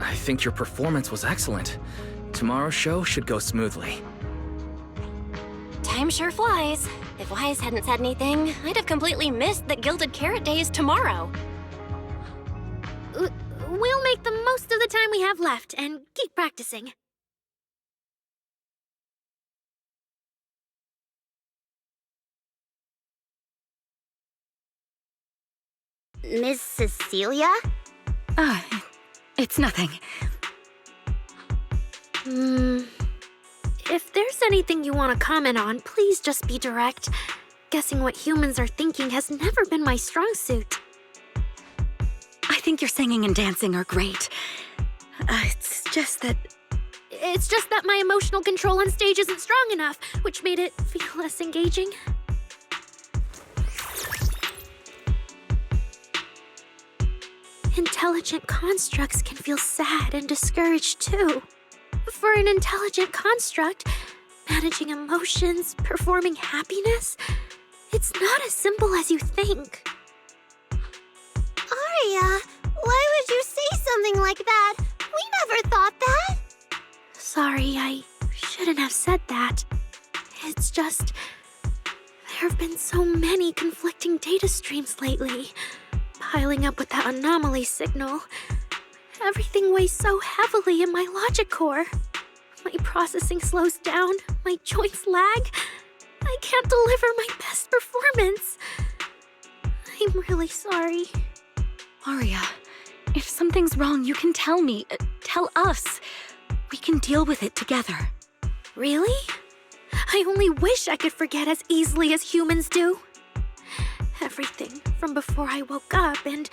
I think your performance was excellent. Tomorrow's show should go smoothly. Time sure flies. If Wise hadn't said anything, I'd have completely missed that Gilded Carrot Day is tomorrow. We'll make the most of the time we have left and keep practicing. Miss Cecilia? It's nothing. If there's anything you want to comment on, please just be direct. Guessing what humans are thinking has never been my strong suit. I think your singing and dancing are great. It's just that my emotional control on stage isn't strong enough, which made it feel less engaging. Intelligent constructs can feel sad and discouraged too. For an intelligent construct, managing emotions, performing happiness, it's not as simple as you think. Aria, why would you say something like that? We never thought that. Sorry, I shouldn't have said that. It's just, there have been so many conflicting data streams lately. Piling up with that anomaly signal. Everything weighs so heavily in my logic core. My processing slows down, my joints lag. I can't deliver my best performance. I'm really sorry. Aria, if something's wrong, you can tell me. Tell us. We can deal with it together. Really? I only wish I could forget as easily as humans do. Everything from before I woke up and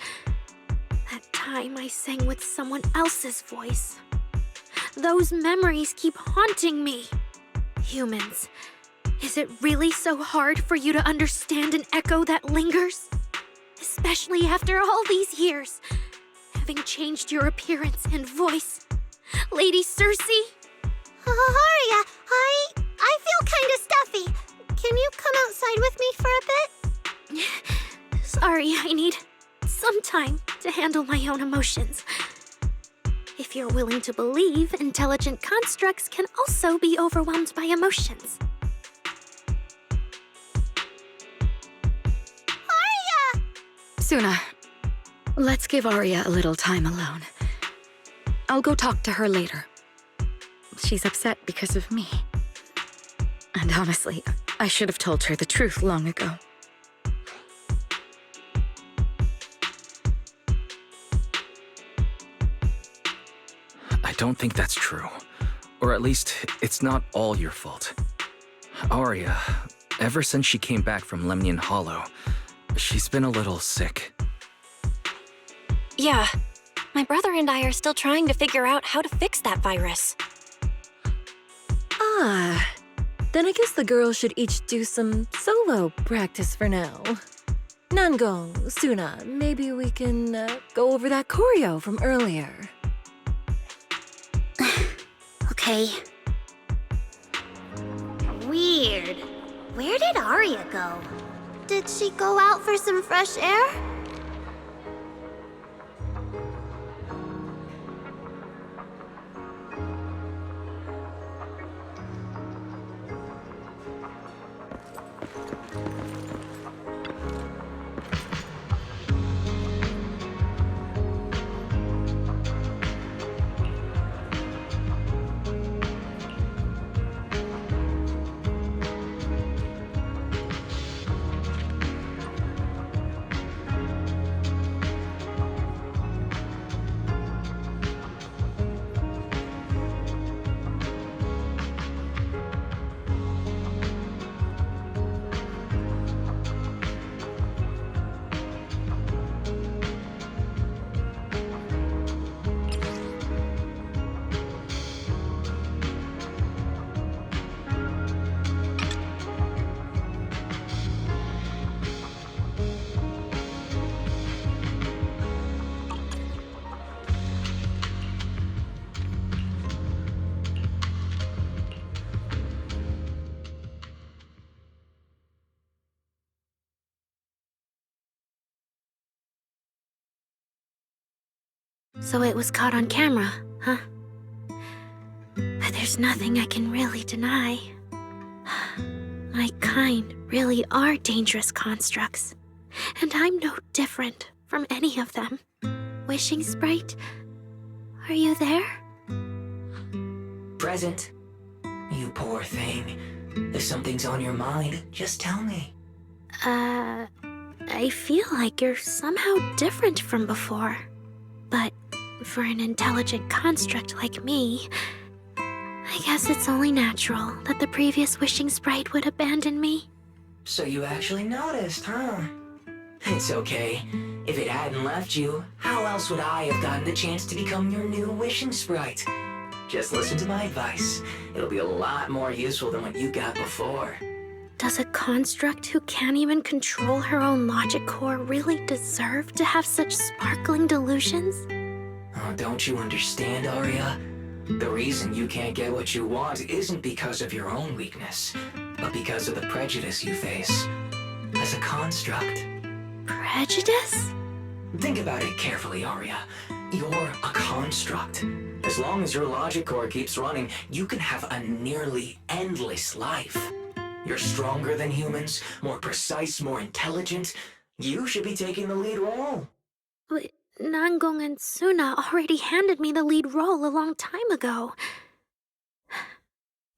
that time I sang with someone else's voice. Those memories keep haunting me. Humans, is it really so hard for you to understand an echo that lingers? Especially after all these years, having changed your appearance and voice. Lady Circe? Aria, I feel kinda stuffy. Can you come outside with me for a bit? Sorry, I need some time to handle my own emotions. If you're willing to believe, intelligent constructs can also be overwhelmed by emotions. Aria! Suna, let's give Aria a little time alone. I'll go talk to her later. She's upset because of me. And honestly, I should have told her the truth long ago. I don't think that's true. Or at least, it's not all your fault. Aria, ever since she came back from Lemnian Hollow, she's been a little sick. Yeah, my brother and I are still trying to figure out how to fix that virus. Then I guess the girls should each do some solo practice for now. Nangong, Suna, maybe we can go over that choreo from earlier. Okay. Weird. Where did Aria go? Did she go out for some fresh air? So it was caught on camera, huh? But there's nothing I can really deny. My kind really are dangerous constructs, and I'm no different from any of them. Wishing Sprite, are you there? Present. You poor thing. If something's on your mind, just tell me. I feel like you're somehow different from before. But for an intelligent construct like me, I guess it's only natural that the previous Wishing Sprite would abandon me. So you actually noticed, huh? It's okay. If it hadn't left you, how else would I have gotten the chance to become your new Wishing Sprite? Just listen to my advice. It'll be a lot more useful than what you got before. Does a construct who can't even control her own logic core really deserve to have such sparkling delusions? Oh, don't you understand, Arya? The reason you can't get what you want isn't because of your own weakness, but because of the prejudice you face as a construct. Prejudice? Think about it carefully, Arya. You're a construct. As long as your logic core keeps running, you can have a nearly endless life. You're stronger than humans, more precise, more intelligent. You should be taking the lead role. But Nangong and Suna already handed me the lead role a long time ago.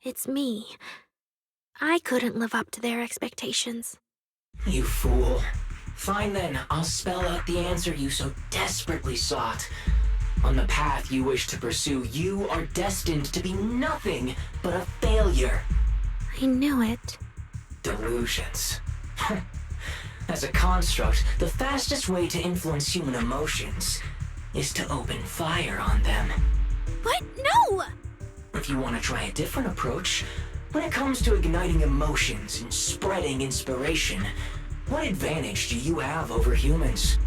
It's me. I couldn't live up to their expectations. You fool. Fine then, I'll spell out the answer you so desperately sought. On the path you wish to pursue, you are destined to be nothing but a failure. I knew it. Delusions. As a construct, the fastest way to influence human emotions is to open fire on them. What? No! If you want to try a different approach, when it comes to igniting emotions and spreading inspiration, what advantage do you have over humans?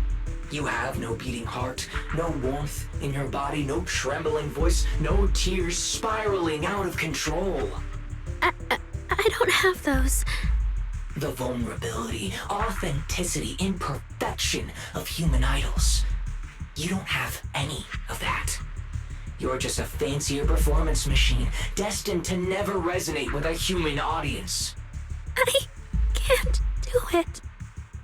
You have no beating heart, no warmth in your body, no trembling voice, no tears spiraling out of control. I don't have those. The vulnerability, authenticity, imperfection of human idols. You don't have any of that. You're just a fancier performance machine, destined to never resonate with a human audience. I can't do it.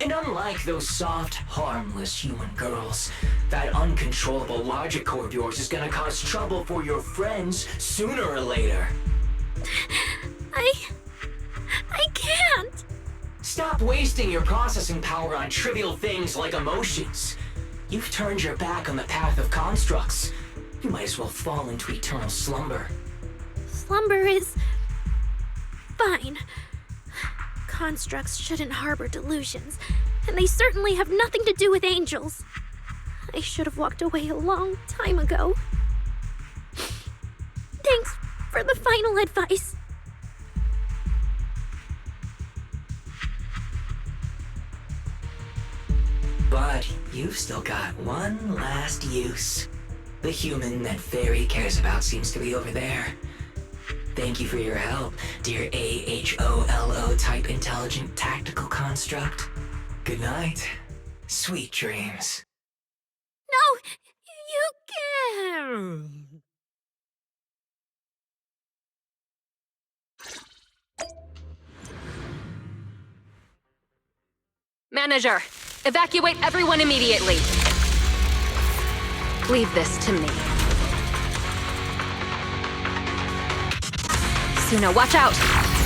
And unlike those soft, harmless human girls, that uncontrollable logic core of yours is gonna cause trouble for your friends sooner or later. I can't. Stop wasting your processing power on trivial things like emotions. You've turned your back on the path of constructs. You might as well fall into eternal slumber. Slumber is fine. Constructs shouldn't harbor delusions, and they certainly have nothing to do with angels. I should have walked away a long time ago. Thanks for the final advice. But you've still got one last use. The human that Fairy cares about seems to be over there. Thank you for your help, dear AHOLO type intelligent tactical construct. Good night. Sweet dreams. No, you can't. Manager, evacuate everyone immediately. Leave this to me. Suna, watch out!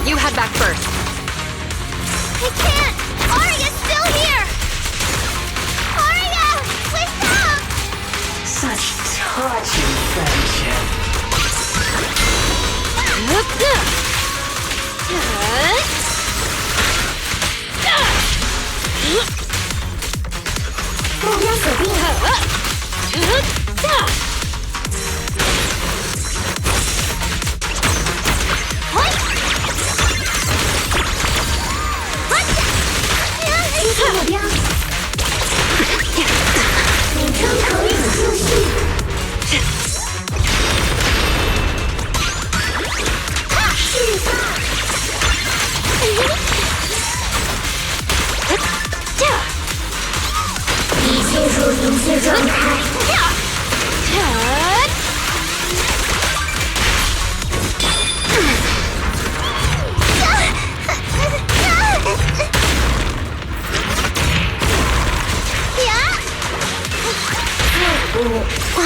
You head back first. I can't! Arya's still here! Arya! Wake up! Such touching friendship.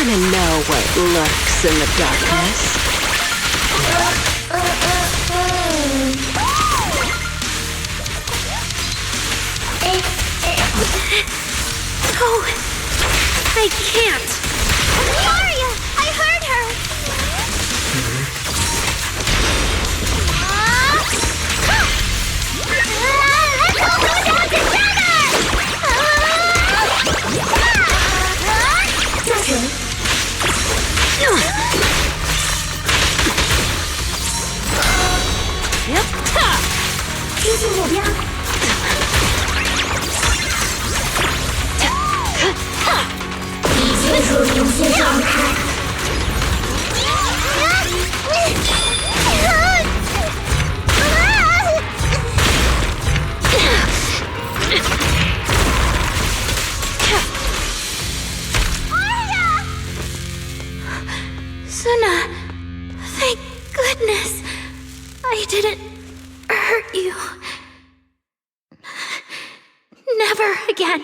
Wanna know what lurks in the darkness? Oh, I can't. Arya, I heard her. Let's all go down together. Suna, thank goodness I didn't hurt you. Never again.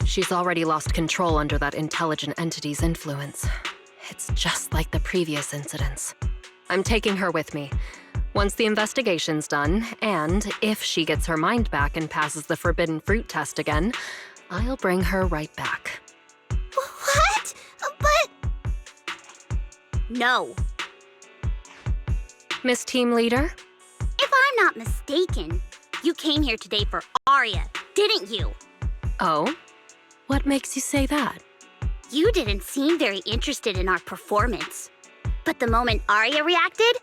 She's already lost control under that intelligent entity's influence. It's just like the previous incidents. I'm taking her with me. Once the investigation's done, and if she gets her mind back and passes the forbidden fruit test again, I'll bring her right back. What? But... No. Miss Team Leader? If I'm not mistaken, you came here today for Arya, didn't you? Oh? What makes you say that? You didn't seem very interested in our performance. But the moment Arya reacted,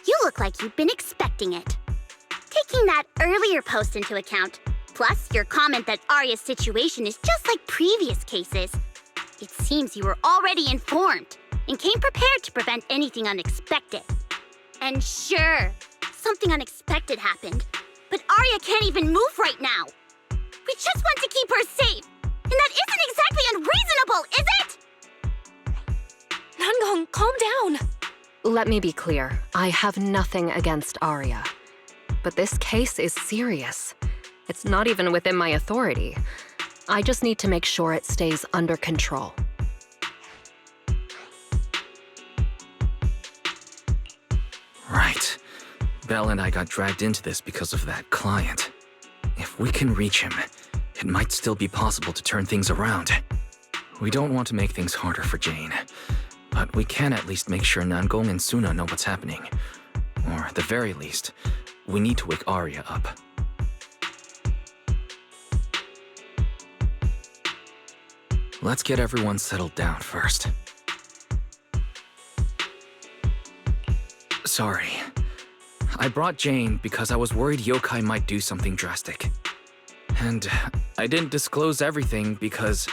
you look like you'd been expecting it. Taking that earlier post into account, plus your comment that Arya's situation is just like previous cases, it seems you were already informed and came prepared to prevent anything unexpected. And sure, something unexpected happened, but Arya can't even move right now. We just want to keep her safe, and that isn't exactly unreasonable, is it? Nangong, calm down. Let me be clear. I have nothing against Arya. But this case is serious. It's not even within my authority. I just need to make sure it stays under control. Right. Belle and I got dragged into this because of that client. If we can reach him, it might still be possible to turn things around. We don't want to make things harder for Jane, but we can at least make sure Nangong and Suna know what's happening. Or at the very least, we need to wake Arya up. Let's get everyone settled down first. Sorry. I brought Jane because I was worried yokai might do something drastic. And I didn't disclose everything because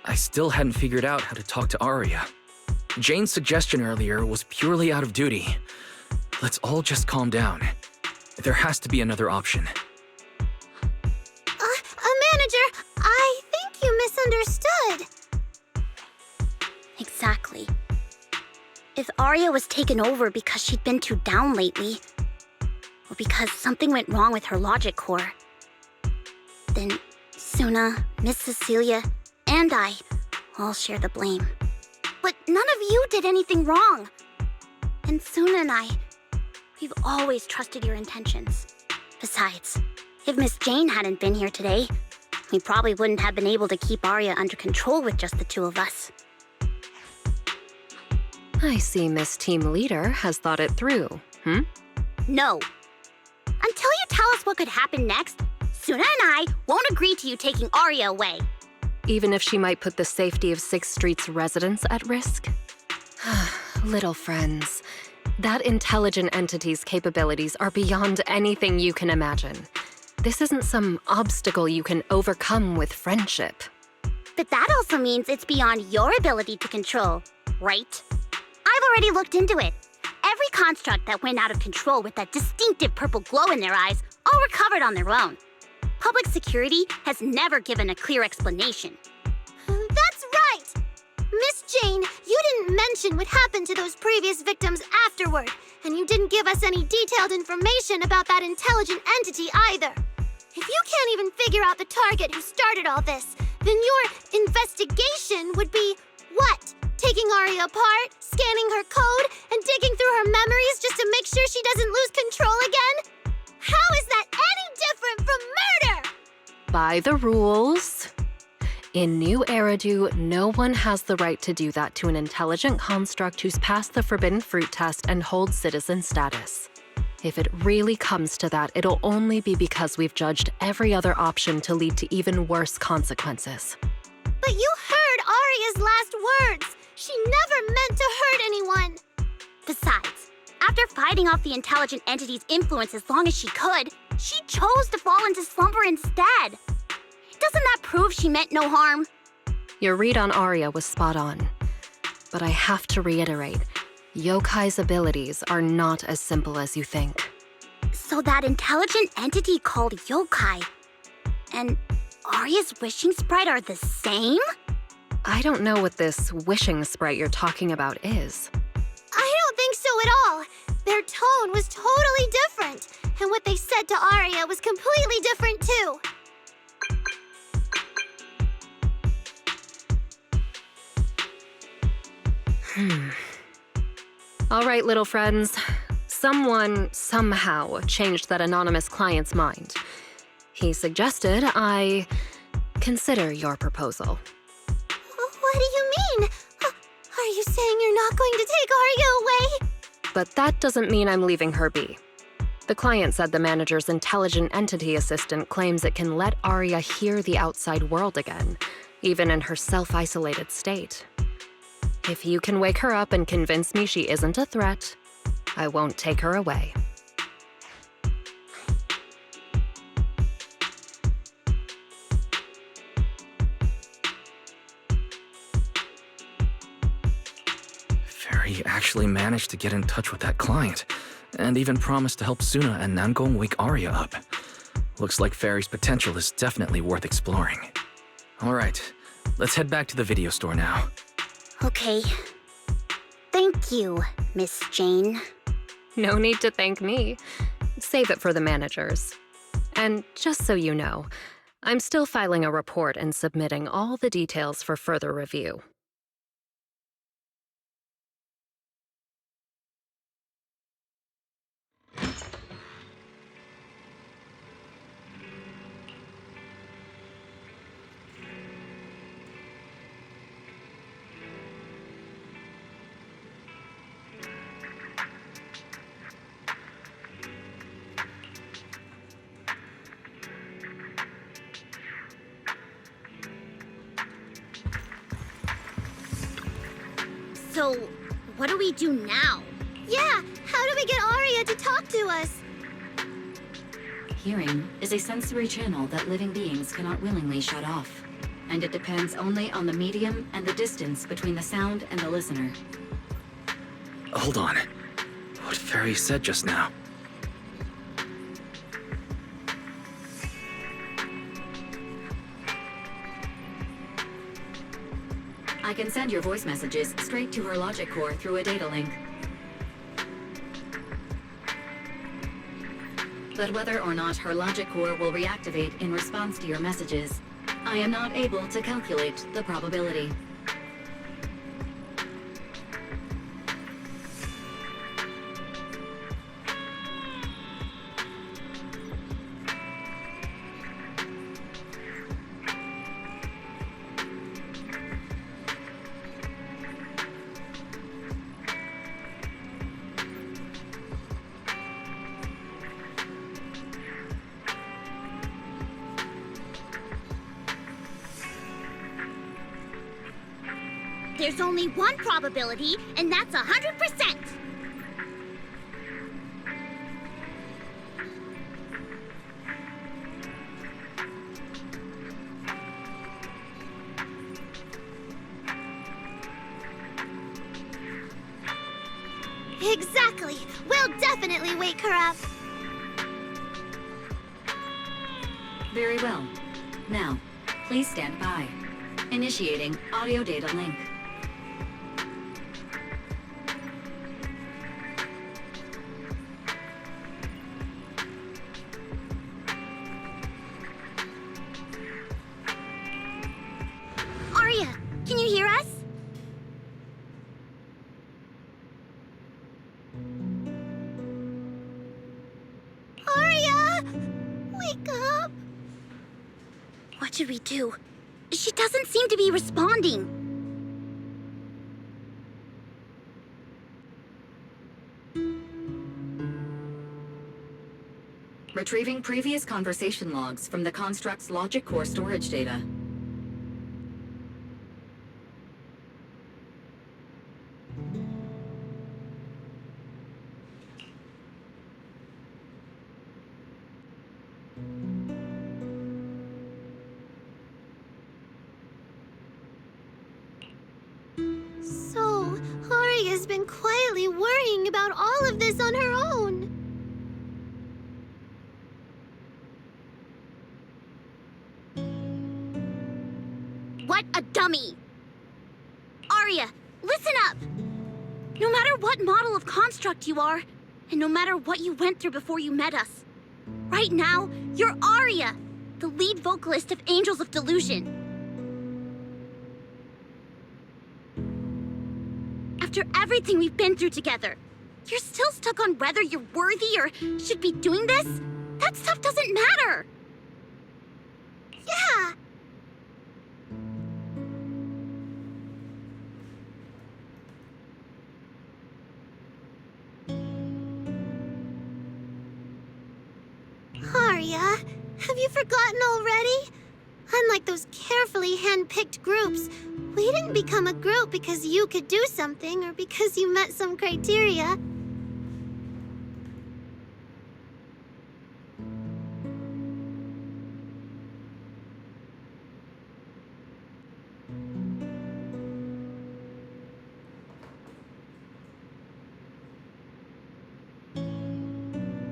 I still hadn't figured out how to talk to Arya. Jane's suggestion earlier was purely out of duty. Let's all just calm down. There has to be another option. Manager, I think you misunderstood. Exactly. If Arya was taken over because she'd been too down lately, or because something went wrong with her logic core, then Suna, Miss Cecilia, and I all share the blame. But none of you did anything wrong. And Suna and I, we've always trusted your intentions. Besides, if Miss Jane hadn't been here today, we probably wouldn't have been able to keep Arya under control with just the two of us. I see Miss Team Leader has thought it through, No. Until you tell us what could happen next, Suna and I won't agree to you taking Arya away. Even if she might put the safety of 6th Street's residents at risk? Little friends, that intelligent entity's capabilities are beyond anything you can imagine. This isn't some obstacle you can overcome with friendship. But that also means it's beyond your ability to control, right? I've already looked into it. Every construct that went out of control with that distinctive purple glow in their eyes all recovered on their own. Public security has never given a clear explanation. That's right! Miss Jane, you didn't mention what happened to those previous victims afterward. and you didn't give us any detailed information about that intelligent entity either. If you can't even figure out the target who started all this, then your investigation would be what? Taking Aria apart, scanning her code, and digging through her memories just to make sure she doesn't lose control again? How is that any different from murder? By the rules. In New Eridu, no one has the right to do that to an intelligent construct who's passed the Forbidden Fruit test and holds citizen status. If it really comes to that, it'll only be because we've judged every other option to lead to even worse consequences. But you heard Aria's last words. She never meant to hurt anyone. Besides, after fighting off the intelligent entity's influence as long as she could, she chose to fall into slumber instead. Doesn't that prove she meant no harm? Your read on Aria was spot on. But I have to reiterate, Yokai's abilities are not as simple as you think. So that intelligent entity called Yokai and Aria's wishing sprite are the same? I don't know what this wishing sprite you're talking about is. I don't think so at all. Their tone was totally different, and what they said to Aria was completely different too. All right, little friends. Someone, somehow, changed that anonymous client's mind. He suggested I consider your proposal. What do you mean? Are you saying you're not going to take Aria away? But that doesn't mean I'm leaving her be. The client said the manager's intelligent entity assistant claims it can let Aria hear the outside world again, even in her self-isolated state. If you can wake her up and convince me she isn't a threat, I won't take her away. Fairy actually managed to get in touch with that client, and even promised to help Suna and Nangong wake Aria up. Looks like Fairy's potential is definitely worth exploring. Alright, let's head back to the video store now. Okay. Thank you, Miss Jane. No need to thank me. Save it for the managers. And just so you know, I'm still filing a report and submitting all the details for further review. So, what do we do now? Yeah, how do we get Aria to talk to us? Hearing is a sensory channel that living beings cannot willingly shut off, and it depends only on the medium and the distance between the sound and the listener. Hold on. What Fairy said just now. I can send your voice messages straight to her logic core through a data link. But whether or not her logic core will reactivate in response to your messages, I am not able to calculate the probability. There's only one probability, and that's 100%. Exactly. We'll definitely wake her up. Very well. Now, please stand by. Initiating audio data link. should we do? She doesn't seem to be responding. Retrieving previous conversation logs from the construct's logic core storage data. So, Aria's been quietly worrying about all of this on her own. What a dummy! Aria, listen up! No matter what model of construct you are, and no matter what you went through before you met us, right now, you're Aria, the lead vocalist of Angels of Delusion. After everything we've been through together, you're still stuck on whether you're worthy or should be doing this? That stuff doesn't matter! Yeah! Aria, have you forgotten already? Unlike those carefully hand-picked groups, we didn't become a group because you could do something or because you met some criteria.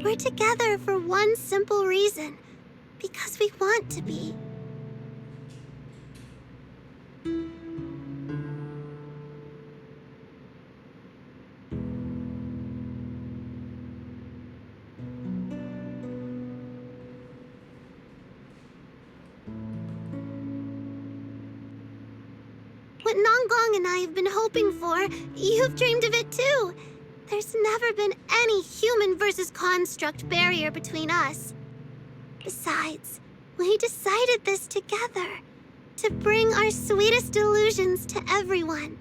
We're together for one simple reason. Because we want to be. What Nonggong and I have been hoping for, you've dreamed of it too. There's never been any human versus construct barrier between us. Besides, we decided this together, to bring our sweetest delusions to everyone.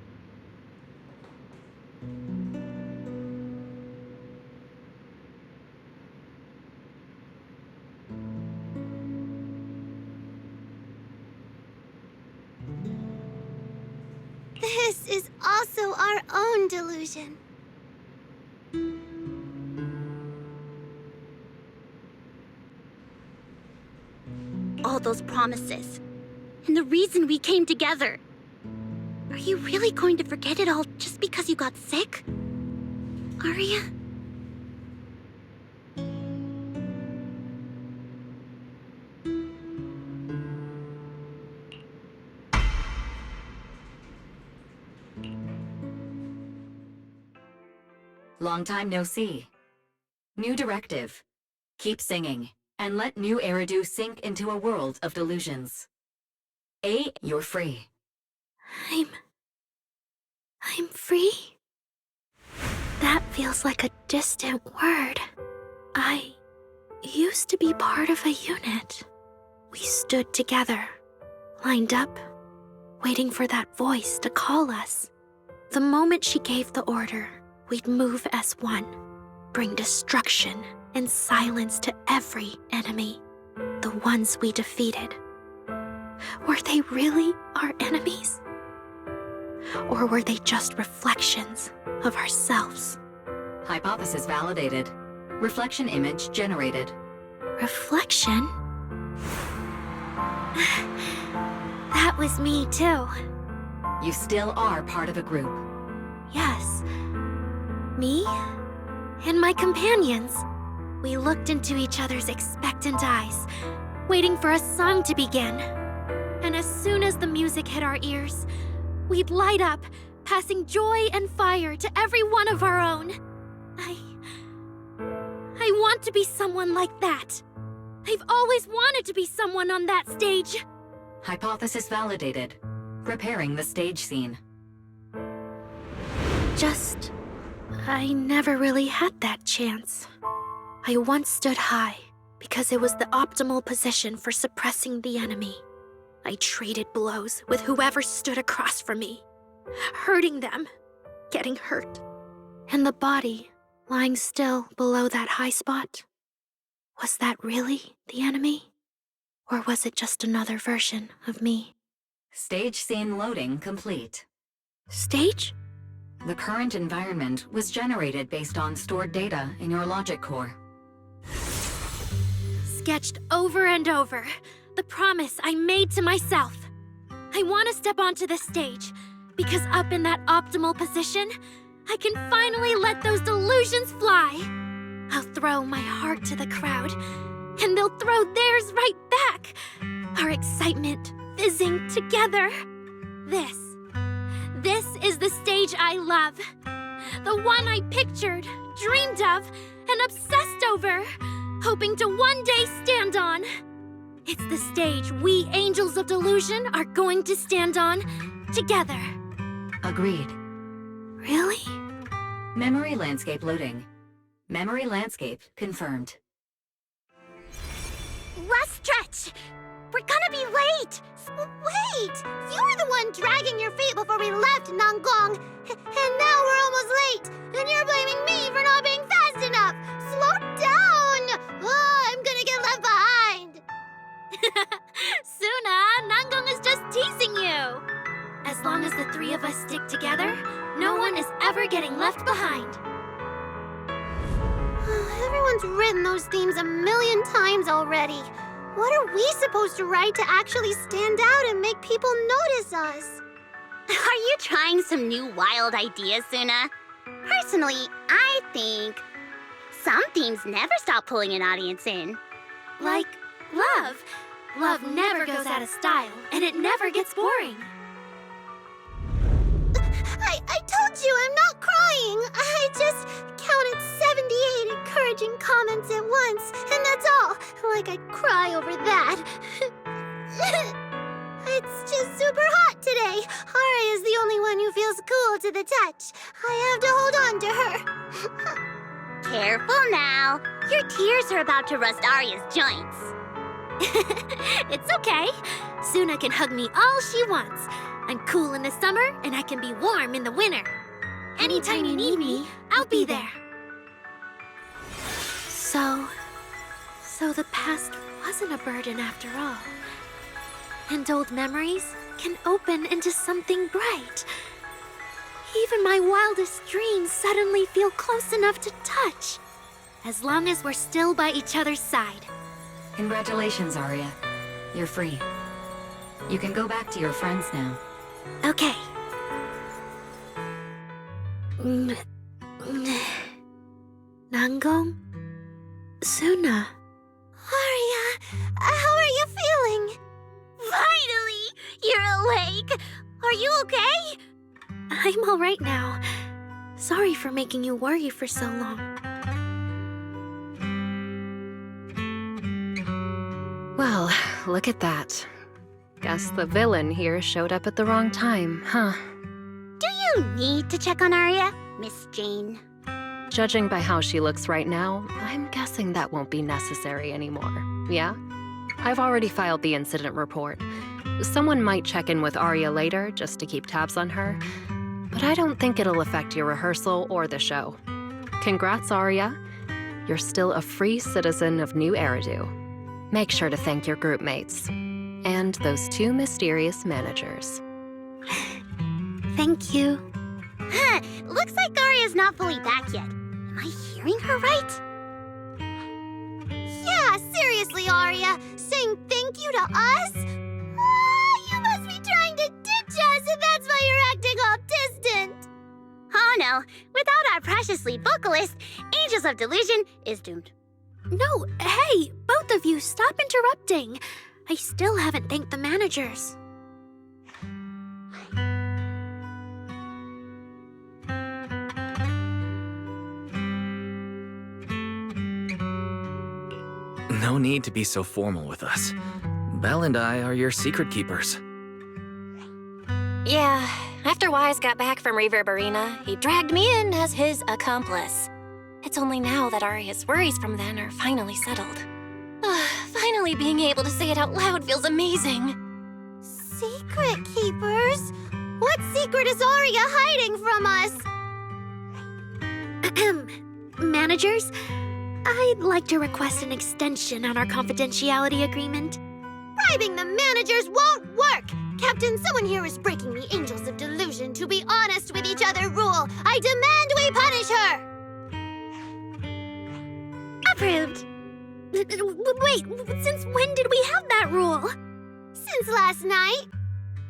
This is also our own delusion. All those promises, and the reason we came together. Are you really going to forget it all just because you got sick? Aria? Long time no see. New directive. Keep singing, and let new Eridu sink into a world of delusions. A, you're free. I'm free? That feels like a distant word. I used to be part of a unit. We stood together, lined up, waiting for that voice to call us. The moment she gave the order, we'd move as one, bring destruction and silence to every enemy, the ones we defeated. Were they really our enemies? Or were they just reflections of ourselves? Hypothesis validated. Reflection image generated. Reflection? That was me too. You still are part of a group. Yes. Me and my companions. We looked into each other's expectant eyes, waiting for a song to begin. And as soon as the music hit our ears, we'd light up, passing joy and fire to every one of our own. I want to be someone like that. I've always wanted to be someone on that stage. Hypothesis validated. Preparing the stage scene. Just, I never really had that chance. I once stood high because it was the optimal position for suppressing the enemy. I traded blows with whoever stood across from me, hurting them, getting hurt. And the body lying still below that high spot, was that really the enemy? Or was it just another version of me? Stage scene loading complete. Stage? The current environment was generated based on stored data in your logic core. Sketched over and over, the promise I made to myself. I want to step onto the stage, because up in that optimal position, I can finally let those delusions fly. I'll throw my heart to the crowd, and they'll throw theirs right back. Our excitement fizzing together. This is the stage I love. The one I pictured, dreamed of, and obsessed over, hoping to one day stand on. It's the stage we angels of delusion are going to stand on together. Agreed. Really? Memory landscape loading. Memory landscape confirmed. Last stretch! We're gonna be late! Wait! You were the one dragging your feet before we left, Nangong! And now we're almost late! And you're blaming me for not being fast enough! Slow down! Oh, I'm gonna get left behind! Suna, Nangong is just teasing you! As long as the three of us stick together, no one is ever getting left behind. Everyone's written those themes a million times already. What are we supposed to write to actually stand out and make people notice us? Are you trying some new wild ideas, Suna? Personally, I think some themes never stop pulling an audience in. Like love. Love never goes out of style, and it never gets boring. I told you I'm not crying. I just counted 78 encouraging comments at once, and that's all. Like I'd cry over that. It's just super hot today. Ari is the only one who feels cool to the touch. I have to hold on to her. Careful now. Your tears are about to rust Arya's joints. It's okay. Suna can hug me all she wants. I'm cool in the summer, and I can be warm in the winter. Anytime you need me, I'll be there. So the past wasn't a burden after all. And old memories can open into something bright. Even my wildest dreams suddenly feel close enough to touch. As long as we're still by each other's side. Congratulations, Arya. You're free. You can go back to your friends now. Okay. Nangong? Suna? Arya, how are you feeling? Finally! You're awake! Are you okay? I'm all right now. Sorry for making you worry for so long. Well, look at that. Guess the villain here showed up at the wrong time, huh? Do you need to check on Arya, Miss Jane? Judging by how she looks right now, I'm guessing that won't be necessary anymore. Yeah? I've already filed the incident report. Someone might check in with Arya later just to keep tabs on her, but I don't think it'll affect your rehearsal or the show. Congrats, Arya. You're still a free citizen of New Eridu. Make sure to thank your group mates. And those two mysterious managers. Thank you. Huh, looks like Arya's not fully back yet. Am I hearing her right? Yeah, seriously, Arya. Saying thank you to us? You must be trying to ditch us, and that's why you're acting all distant. Oh no, without our precious lead vocalist, Angels of Delusion is doomed. No, hey, both of you, stop interrupting. I still haven't thanked the managers. No need to be so formal with us. Belle and I are your secret keepers. Yeah, after Wise got back from Reverberina, he dragged me in as his accomplice. It's only now that Arya's worries from then are finally settled. Finally being able to say it out loud feels amazing. Secret keepers? What secret is Arya hiding from us? Managers, I'd like to request an extension on our confidentiality agreement. Bribing the managers won't work! Captain, someone here is breaking the Angels of Delusion to be honest with each other rule. I demand we punish her! Approved. Wait, since when did we have that rule? Since last night.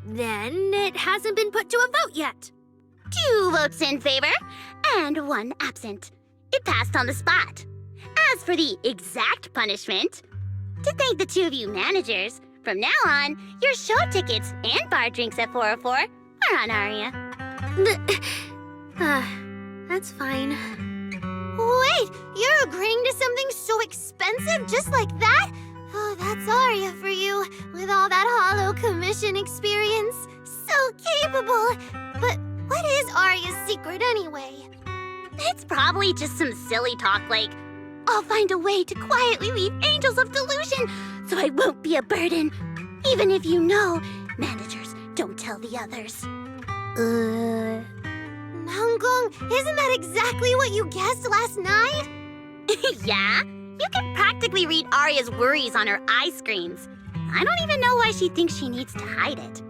Then it hasn't been put to a vote yet. 2 votes in favor and 1 absent. It passed on the spot. As for the exact punishment, to thank the 2 of you managers, from now on, your show tickets and bar drinks at 404 are on Arya. That's fine. Wait, you're agreeing to something so expensive just like that? Oh, that's Arya for you, with all that hollow commission experience. So capable. But what is Arya's secret anyway? It's probably just some silly talk like, I'll find a way to quietly leave Angels of Delusion so I won't be a burden. Even if you know, managers don't tell the others. Nanggong, isn't that exactly what you guessed last night? Yeah? You can practically read Arya's worries on her eye screens. I don't even know why she thinks she needs to hide it.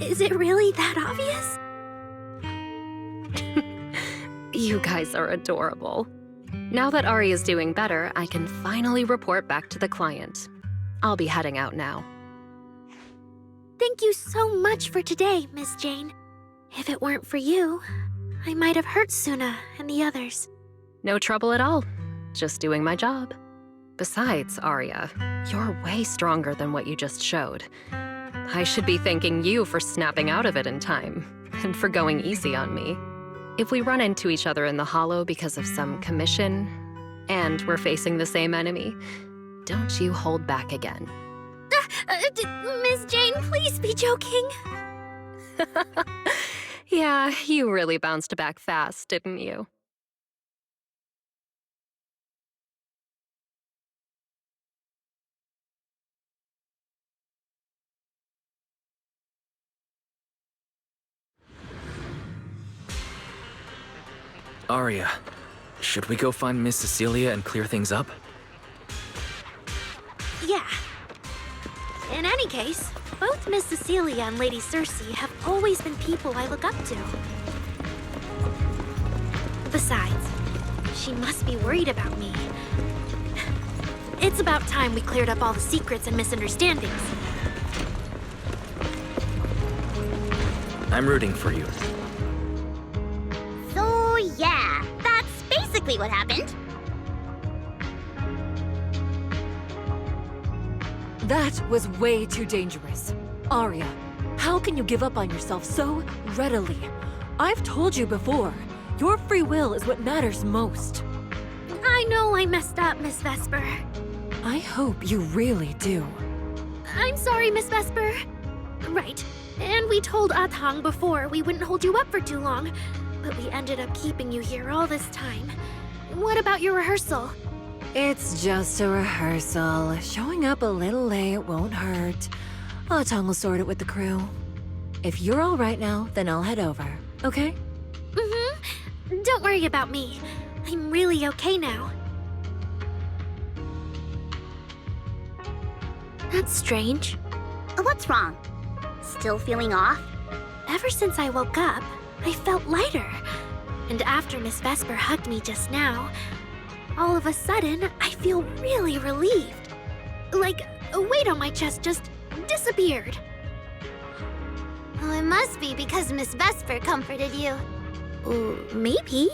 Is it really that obvious? You guys are adorable. Now that Arya's doing better, I can finally report back to the client. I'll be heading out now. Thank you so much for today, Miss Jane. If it weren't for you, I might have hurt Suna and the others. No trouble at all. Just doing my job. Besides, Arya, you're way stronger than what you just showed. I should be thanking you for snapping out of it in time, and for going easy on me. If we run into each other in the Hollow because of some commission, and we're facing the same enemy, don't you hold back again. Miss Jane, please be joking. Yeah, you really bounced back fast, didn't you? Arya, should we go find Miss Cecilia and clear things up? Yeah. In any case, both Miss Cecilia and Lady Cersei have always been people I look up to. Besides, she must be worried about me. It's about time we cleared up all the secrets and misunderstandings. I'm rooting for you. So yeah, that's basically what happened. That was way too dangerous. Arya, how can you give up on yourself so readily? I've told you before, your free will is what matters most. I know I messed up, Miss Vesper. I hope you really do. I'm sorry, Miss Vesper. Right. And we told Athang before we wouldn't hold you up for too long, but we ended up keeping you here all this time. What about your rehearsal? It's just a rehearsal. Showing up a little late won't hurt. Athang will sort it with the crew. If you're all right now, then I'll head over, okay? Mm-hmm. Don't worry about me. I'm really okay now. That's strange. What's wrong? Still feeling off? Ever since I woke up, I felt lighter. And after Miss Vesper hugged me just now, all of a sudden, I feel really relieved. Like a weight on my chest just disappeared. Oh, it must be because Miss Vesper comforted you. Maybe.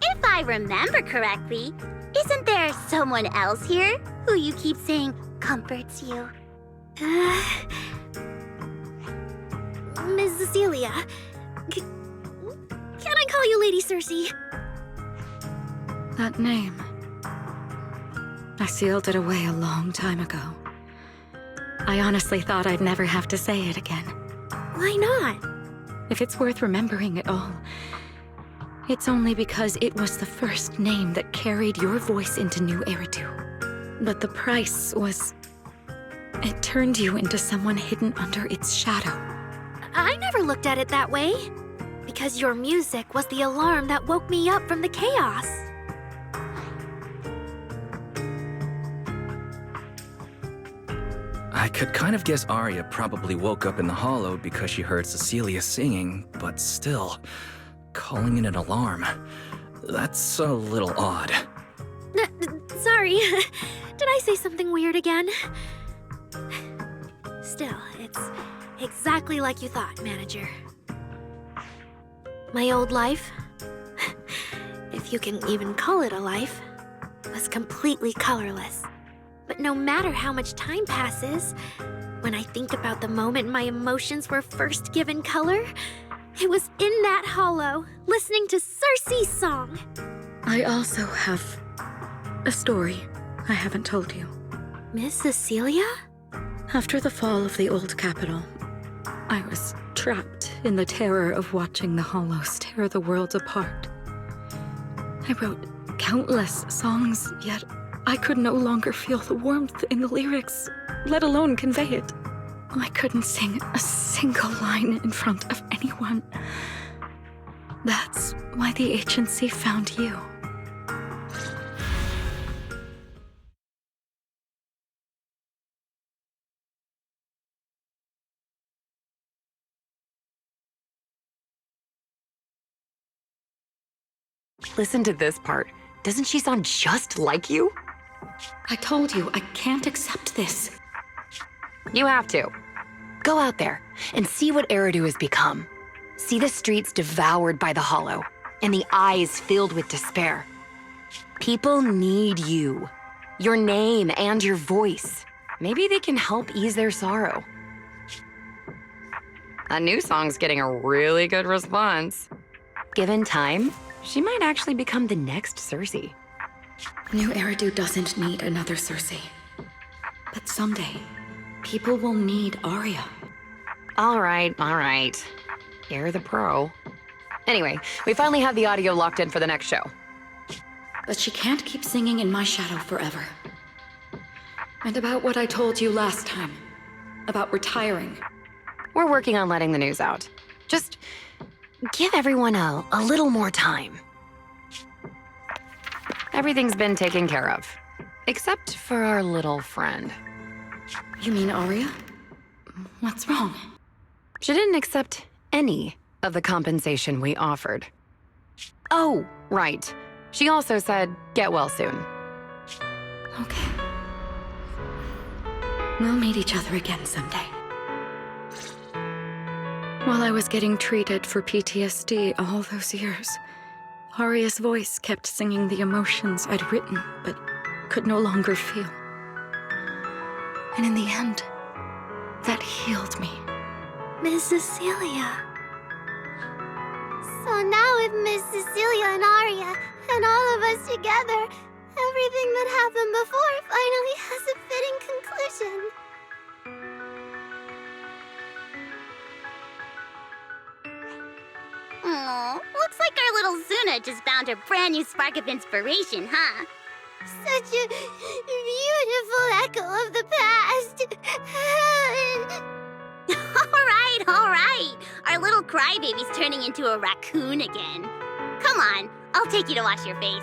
If I remember correctly, isn't there someone else here who you keep saying comforts you? Miss Cecilia. Can I call you Lady Cersei? That name. I sealed it away a long time ago. I honestly thought I'd never have to say it again. Why not? If it's worth remembering at all, It's only because it was the first name that carried your voice into New Eridu. But the price was... it turned you into someone hidden under its shadow. I never looked at it that way. Because your music was the alarm that woke me up from the chaos. I could kind of guess Arya probably woke up in the hollow because she heard Cecilia singing, but still, calling it an alarm. That's a little odd. Sorry. Did I say something weird again? Still, it's exactly like you thought, Manager. My old life, if you can even call it a life, was completely colorless. But no matter how much time passes, when I think about the moment my emotions were first given color, it was in that hollow, listening to Cersei's song. I also have a story I haven't told you. Miss Cecilia? After the fall of the old capital, I was trapped in the terror of watching the hollows tear the world apart. I wrote countless songs, yet I could no longer feel the warmth in the lyrics, let alone convey it. I couldn't sing a single line in front of anyone. That's why the agency found you. Listen to this part. Doesn't she sound just like you? I told you, I can't accept this. You have to. Go out there and see what Eridu has become. See the streets devoured by the hollow and the eyes filled with despair. People need you, your name and your voice. Maybe they can help ease their sorrow. A new song's getting a really good response. Given time, she might actually become the next Cersei. New Eridu doesn't need another Cersei. But someday, people will need Arya. All right. You're the pro. Anyway, we finally have the audio locked in for the next show. But she can't keep singing in my shadow forever. And about what I told you last time, about retiring. We're working on letting the news out. Just give everyone a little more time. Everything's been taken care of, except for our little friend. You mean Arya? What's wrong? She didn't accept any of the compensation we offered. Oh, right. She also said, get well soon. Okay. We'll meet each other again someday. While I was getting treated for PTSD all those years, Arya's voice kept singing the emotions I'd written, but could no longer feel. And in the end, that healed me. Miss Cecilia. So now with Miss Cecilia and Arya, and all of us together, everything that happened before finally has a fitting conclusion. Aw, looks like our little Zuna just found her brand new spark of inspiration, huh? Such a beautiful echo of the past. All right. Our little crybaby's turning into a raccoon again. Come on, I'll take you to wash your face.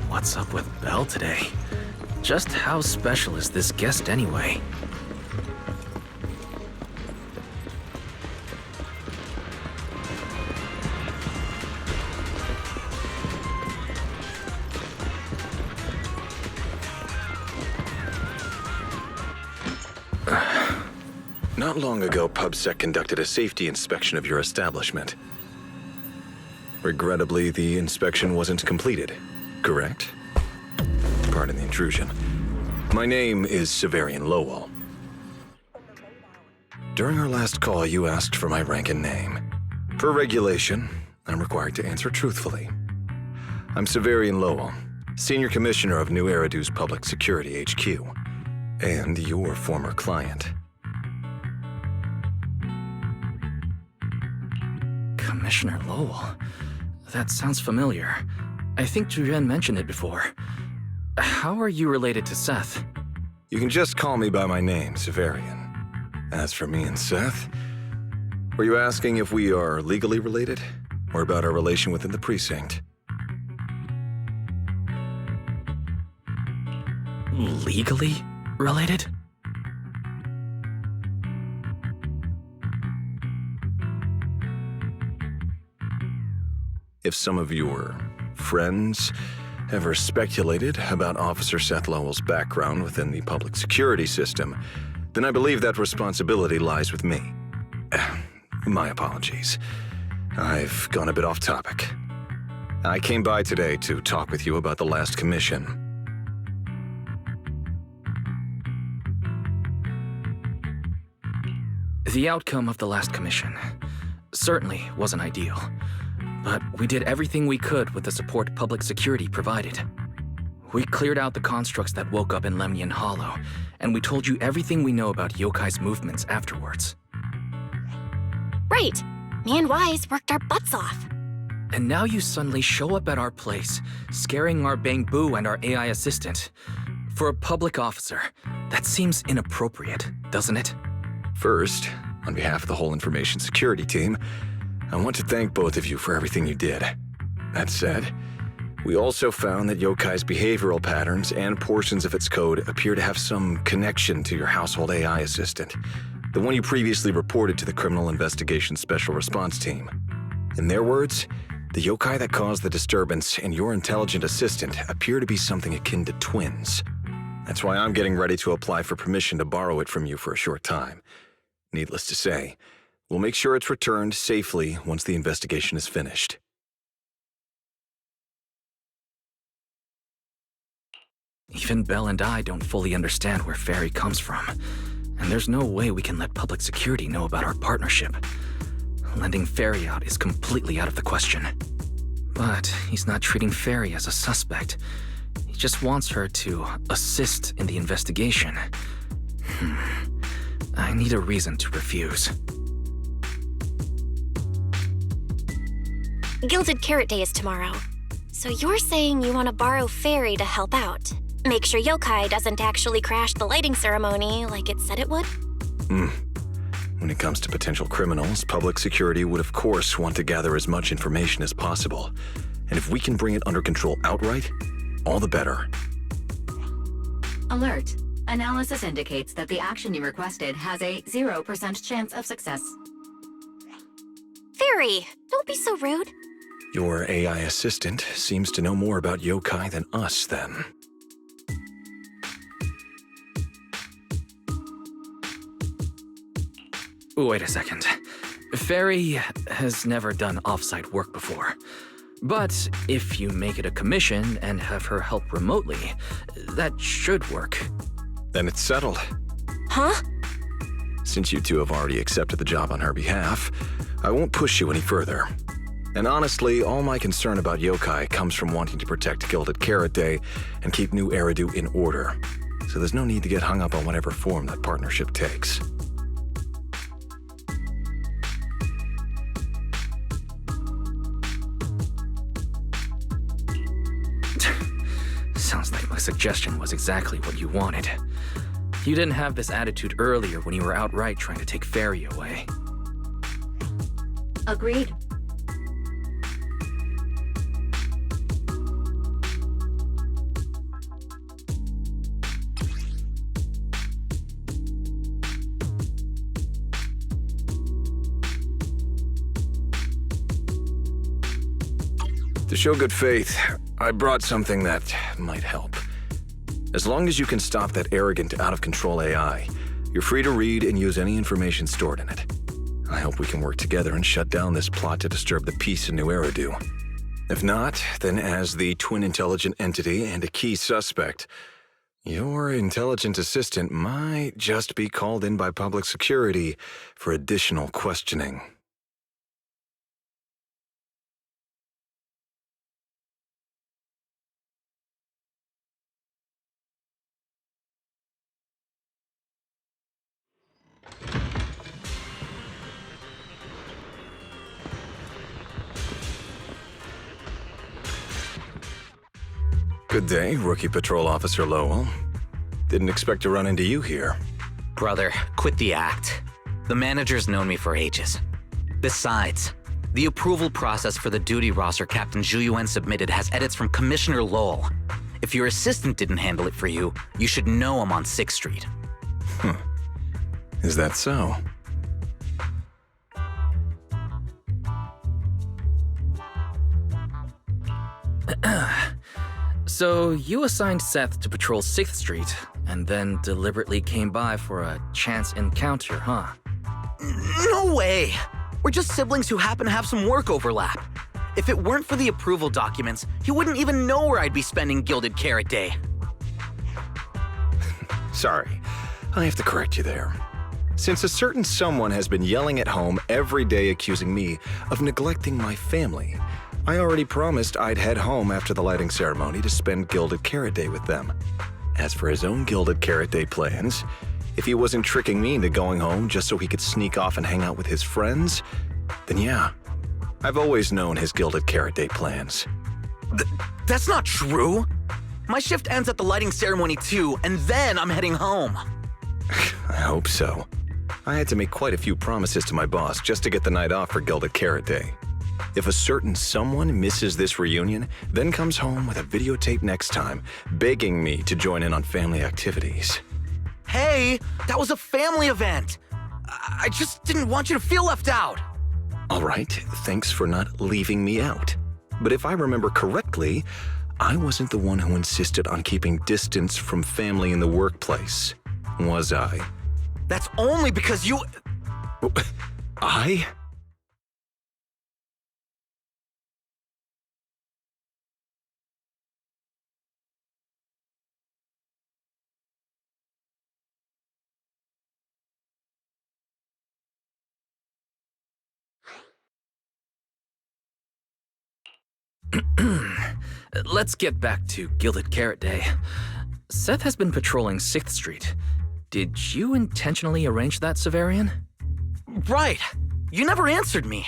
What's up with Belle today? Just how special is this guest anyway? Not long ago, PubSec conducted a safety inspection of your establishment. Regrettably, the inspection wasn't completed, correct? Pardon the intrusion. My name is Severian Lowell. During our last call, you asked for my rank and name. Per regulation, I'm required to answer truthfully. I'm Severian Lowell, Senior Commissioner of New Eridu's Public Security HQ, and your former client. Commissioner Lowell? That sounds familiar. I think Julian mentioned it before. How are you related to Seth? You can just call me by my name, Severian. As for me and Seth, were you asking if we are legally related, or about our relation within the precinct? Legally related? If some of your friends ever speculated about Officer Seth Lowell's background within the public security system, then I believe that responsibility lies with me. My apologies. I've gone a bit off topic. I came by today to talk with you about the last commission. The outcome of the last commission certainly wasn't ideal. But we did everything we could with the support public security provided. We cleared out the constructs that woke up in Lemnian Hollow, and we told you everything we know about Yokai's movements afterwards. Right. Me and Wise worked our butts off. And now you suddenly show up at our place, scaring our Bang Boo and our AI assistant. For a public officer, that seems inappropriate, doesn't it? First, on behalf of the whole information security team, I want to thank both of you for everything you did. That said, we also found that Yokai's behavioral patterns and portions of its code appear to have some connection to your household AI assistant, the one you previously reported to the Criminal Investigation Special Response Team. In their words, the yokai that caused the disturbance and your intelligent assistant appear to be something akin to twins. That's why I'm getting ready to apply for permission to borrow it from you for a short time. Needless to say, we'll make sure it's returned safely once the investigation is finished. Even Belle and I don't fully understand where Ferry comes from, and there's no way we can let public security know about our partnership. Lending Ferry out is completely out of the question. But he's not treating Ferry as a suspect. He just wants her to assist in the investigation. I need a reason to refuse. Gilded Carrot Day is tomorrow. So you're saying you want to borrow Fairy to help out? Make sure Yokai doesn't actually crash the lighting ceremony like it said it would? When it comes to potential criminals, public security would of course want to gather as much information as possible. And if we can bring it under control outright, all the better. Alert. Analysis indicates that the action you requested has a 0% chance of success. Fairy, don't be so rude. Your AI assistant seems to know more about yokai than us, then. Wait a second. Ferry has never done off-site work before. But if you make it a commission and have her help remotely, that should work. Then it's settled. Huh? Since you two have already accepted the job on her behalf, I won't push you any further. And honestly, all my concern about yokai comes from wanting to protect Gilded Carrot Day and keep New Eridu in order. So there's no need to get hung up on whatever form that partnership takes. Sounds like my suggestion was exactly what you wanted. You didn't have this attitude earlier when you were outright trying to take Ferry away. Agreed. To show good faith, I brought something that might help. As long as you can stop that arrogant, out-of-control AI, you're free to read and use any information stored in it. I hope we can work together and shut down this plot to disturb the peace in New Eridu. If not, then as the twin intelligent entity and a key suspect, your intelligent assistant might just be called in by public security for additional questioning. Good day, Rookie Patrol Officer Lowell. Didn't expect to run into you here. Brother, quit the act. The manager's known me for ages. Besides, the approval process for the duty roster Captain Zhu submitted has edits from Commissioner Lowell. If your assistant didn't handle it for you, you should know I'm on 6th Street. Is that so? So you assigned Seth to patrol 6th Street, and then deliberately came by for a chance encounter, huh? No way! We're just siblings who happen to have some work overlap. If it weren't for the approval documents, he wouldn't even know where I'd be spending Gilded Carrot Day. Sorry, I have to correct you there. Since a certain someone has been yelling at home every day accusing me of neglecting my family, I already promised I'd head home after the lighting ceremony to spend Gilded Carrot Day with them. As for his own Gilded Carrot Day plans, if he wasn't tricking me into going home just so he could sneak off and hang out with his friends, then yeah, I've always known his Gilded Carrot Day plans. That's not true! My shift ends at the lighting ceremony too, and then I'm heading home. I hope so. I had to make quite a few promises to my boss just to get the night off for Gilded Carrot Day. If a certain someone misses this reunion, then comes home with a videotape next time, begging me to join in on family activities. Hey, that was a family event! I just didn't want you to feel left out! All right, thanks for not leaving me out. But if I remember correctly, I wasn't the one who insisted on keeping distance from family in the workplace, was I? That's only because you... I? Let's get back to Gilded Carrot Day. Seth has been patrolling 6th Street. Did you intentionally arrange that, Severian? Right! You never answered me.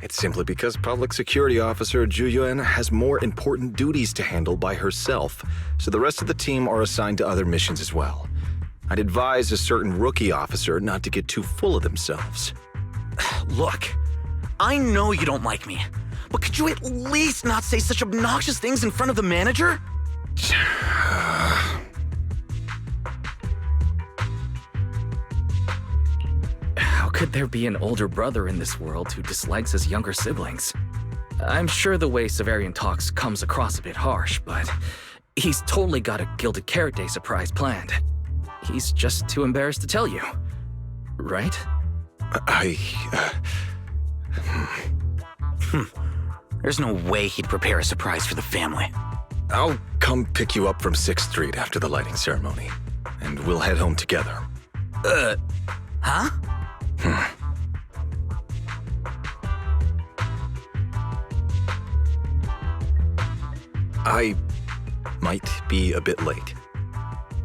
It's simply because Public Security Officer Zhu has more important duties to handle by herself, so the rest of the team are assigned to other missions as well. I'd advise a certain rookie officer not to get too full of themselves. Look, I know you don't like me, but could you at least not say such obnoxious things in front of the manager? How could there be an older brother in this world who dislikes his younger siblings? I'm sure the way Severian talks comes across a bit harsh, but he's totally got a Gilded Carrot Day surprise planned. He's just too embarrassed to tell you. Right? There's no way he'd prepare a surprise for the family. I'll come pick you up from 6th Street after the lighting ceremony, and we'll head home together. Huh? I might be a bit late.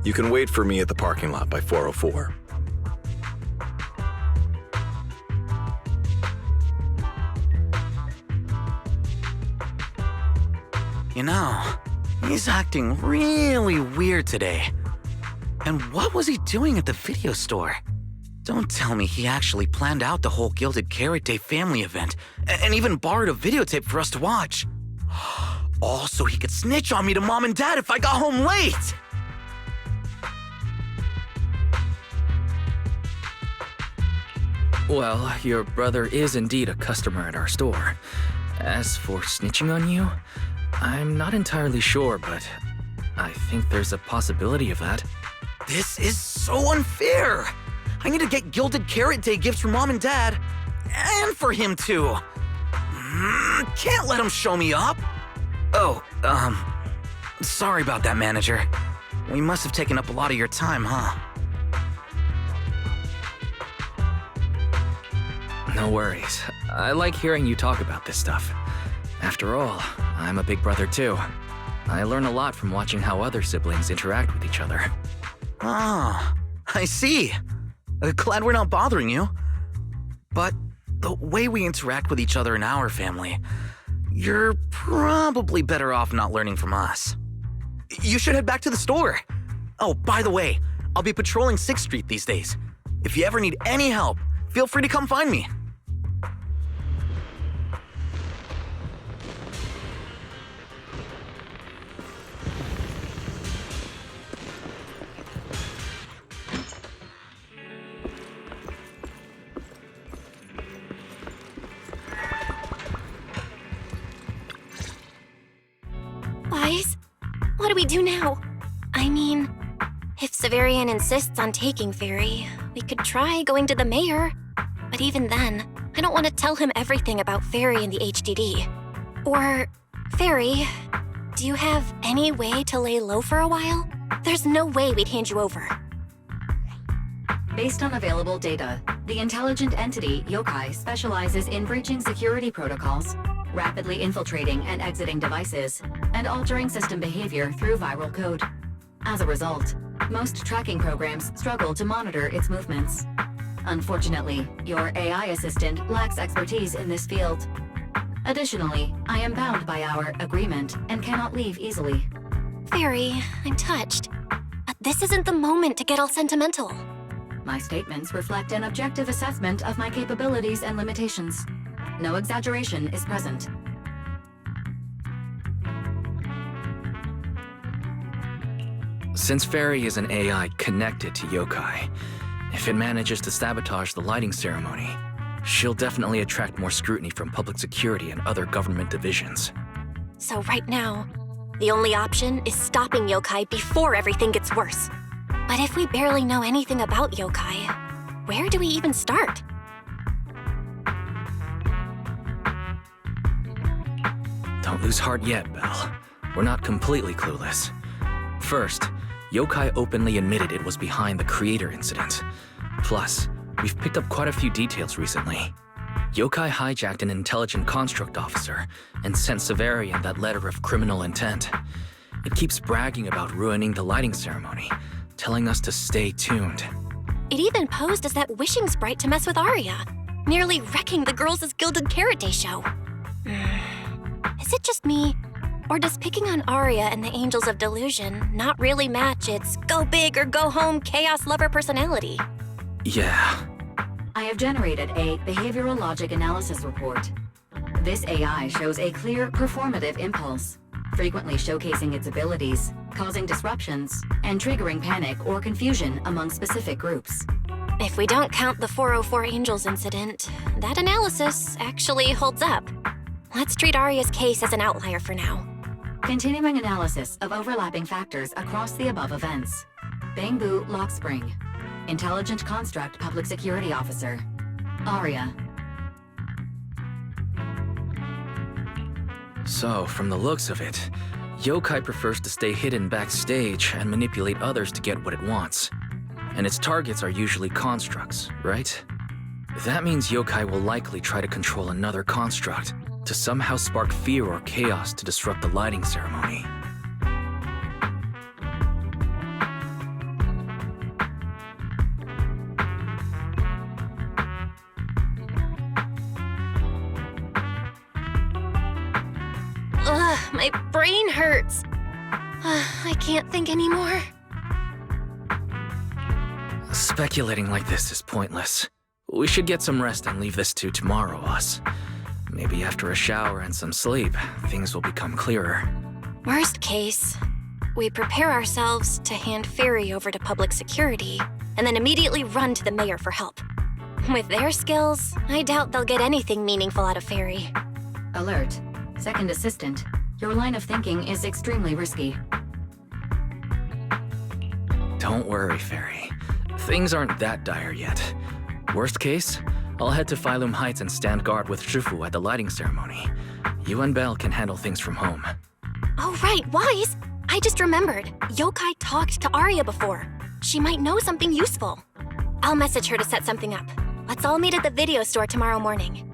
You can wait for me at the parking lot by 4:04. You know, he's acting really weird today. And what was he doing at the video store? Don't tell me he actually planned out the whole Gilded Carrot Day family event and even borrowed a videotape for us to watch. All so he could snitch on me to Mom and Dad if I got home late! Well, your brother is indeed a customer at our store. As for snitching on you, I'm not entirely sure, but I think there's a possibility of that. This is so unfair! I need to get Gilded Carrot Day gifts for Mom and Dad, and for him too. Can't let him show me up. Oh, sorry about that, manager. We must have taken up a lot of your time, huh? No worries. I like hearing you talk about this stuff. After all, I'm a big brother too. I learn a lot from watching how other siblings interact with each other. Ah, I see. Glad we're not bothering you. But the way we interact with each other in our family, you're probably better off not learning from us. You should head back to the store. Oh, by the way, I'll be patrolling 6th Street these days. If you ever need any help, feel free to come find me. Wise, what do we do now? I mean, if Severian insists on taking Fairy, we could try going to the mayor. But even then, I don't want to tell him everything about Fairy and the HDD. Or, Fairy, do you have any way to lay low for a while? There's no way we'd hand you over. Based on available data, the intelligent entity, Yokai, specializes in breaching security protocols, rapidly infiltrating and exiting devices, and altering system behavior through viral code. As a result, most tracking programs struggle to monitor its movements. Unfortunately, your AI assistant lacks expertise in this field. Additionally, I am bound by our agreement and cannot leave easily. Fairy, I'm touched. But this isn't the moment to get all sentimental. My statements reflect an objective assessment of my capabilities and limitations. No exaggeration is present. Since Fairy is an AI connected to Yokai, if it manages to sabotage the lighting ceremony, she'll definitely attract more scrutiny from public security and other government divisions. So right now, the only option is stopping Yokai before everything gets worse. But if we barely know anything about Yokai, where do we even start? Don't lose heart yet, Belle. We're not completely clueless. First, Yokai openly admitted it was behind the creator incident. Plus, we've picked up quite a few details recently. Yokai hijacked an intelligent construct officer and sent Severian that letter of criminal intent. It keeps bragging about ruining the lighting ceremony, telling us to stay tuned. It even posed as that wishing sprite to mess with Arya, nearly wrecking the Girls' Gilded Carrot Day show. Is it just me? Or does picking on Arya and the Angels of Delusion not really match its go big or go home chaos lover personality? Yeah. I have generated a behavioral logic analysis report. This AI shows a clear performative impulse, frequently showcasing its abilities, causing disruptions, and triggering panic or confusion among specific groups. If we don't count the 404 Angels incident, that analysis actually holds up. Let's treat Arya's case as an outlier for now. Continuing analysis of overlapping factors across the above events. Bangbu Lock Spring. Intelligent Construct Public Security Officer. Arya. So, from the looks of it, Yokai prefers to stay hidden backstage and manipulate others to get what it wants. And its targets are usually constructs, right? That means Yokai will likely try to control another construct to somehow spark fear or chaos to disrupt the lighting ceremony. Ugh, my brain hurts. I can't think anymore. Speculating like this is pointless. We should get some rest and leave this to tomorrow, us. Maybe after a shower and some sleep, things will become clearer. Worst case, we prepare ourselves to hand Fairy over to public security, and then immediately run to the mayor for help. With their skills, I doubt they'll get anything meaningful out of Fairy. Alert. Second assistant. Your line of thinking is extremely risky. Don't worry, Fairy. Things aren't that dire yet. Worst case, I'll head to Phylum Heights and stand guard with Shufu at the lighting ceremony. You and Belle can handle things from home. Oh, right, Wise! I just remembered. Yokai talked to Arya before. She might know something useful. I'll message her to set something up. Let's all meet at the video store tomorrow morning.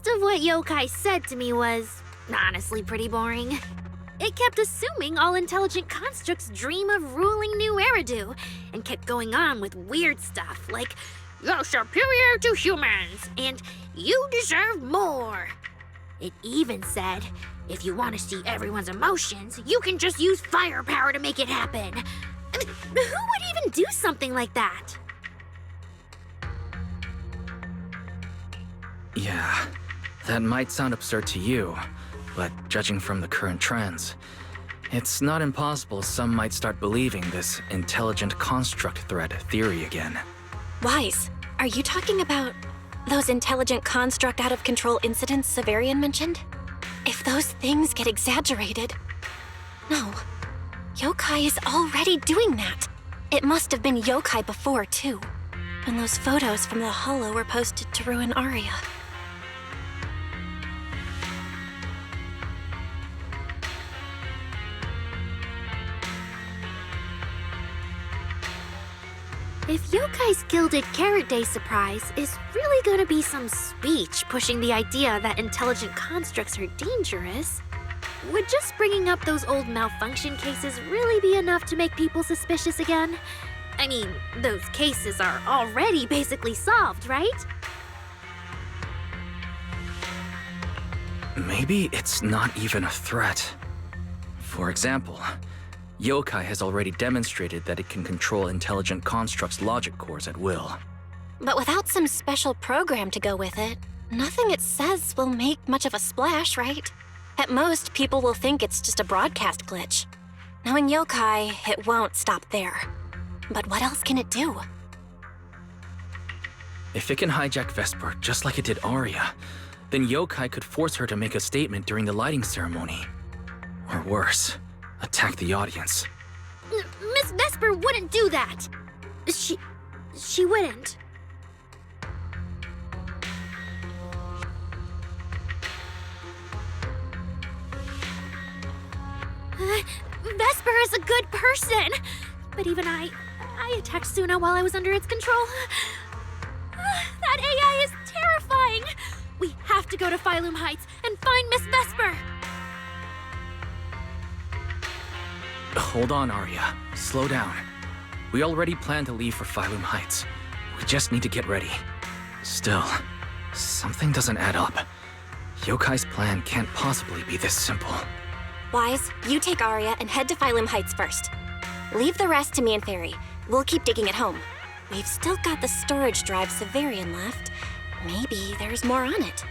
Most of what Yokai said to me was honestly pretty boring. It kept assuming all intelligent constructs dream of ruling New Eridu, and kept going on with weird stuff like, "You're superior to humans," and "You deserve more." It even said, if you want to see everyone's emotions, you can just use firepower to make it happen. I mean, who would even do something like that? Yeah, that might sound absurd to you, but judging from the current trends, it's not impossible some might start believing this intelligent construct threat theory again. Wise, are you talking about those intelligent construct out-of-control incidents Severian mentioned? If those things get exaggerated... No. Yokai is already doing that. It must have been Yokai before, too. When those photos from the Hollow were posted to ruin Arya. If Yokai's Gilded Carrot Day surprise is really gonna be some speech pushing the idea that intelligent constructs are dangerous, would just bringing up those old malfunction cases really be enough to make people suspicious again? I mean, those cases are already basically solved, right? Maybe it's not even a threat. For example, Yokai has already demonstrated that it can control intelligent constructs' logic cores at will. But without some special program to go with it, nothing it says will make much of a splash, right? At most, people will think it's just a broadcast glitch. Knowing Yokai, it won't stop there. But what else can it do? If it can hijack Vesper just like it did Arya, then Yokai could force her to make a statement during the lighting ceremony. Or worse, attack the audience. Miss Vesper wouldn't do that! She wouldn't. Vesper is a good person! But even I attacked Suna while I was under its control. That AI is terrifying! We have to go to Phylum Heights and find Miss Vesper! Hold on, Arya. Slow down. We already planned to leave for Phylum Heights. We just need to get ready. Still, something doesn't add up. Yokai's plan can't possibly be this simple. Wise, you take Arya and head to Phylum Heights first. Leave the rest to me and Fairy. We'll keep digging at home. We've still got the storage drive Severian left. Maybe there's more on it.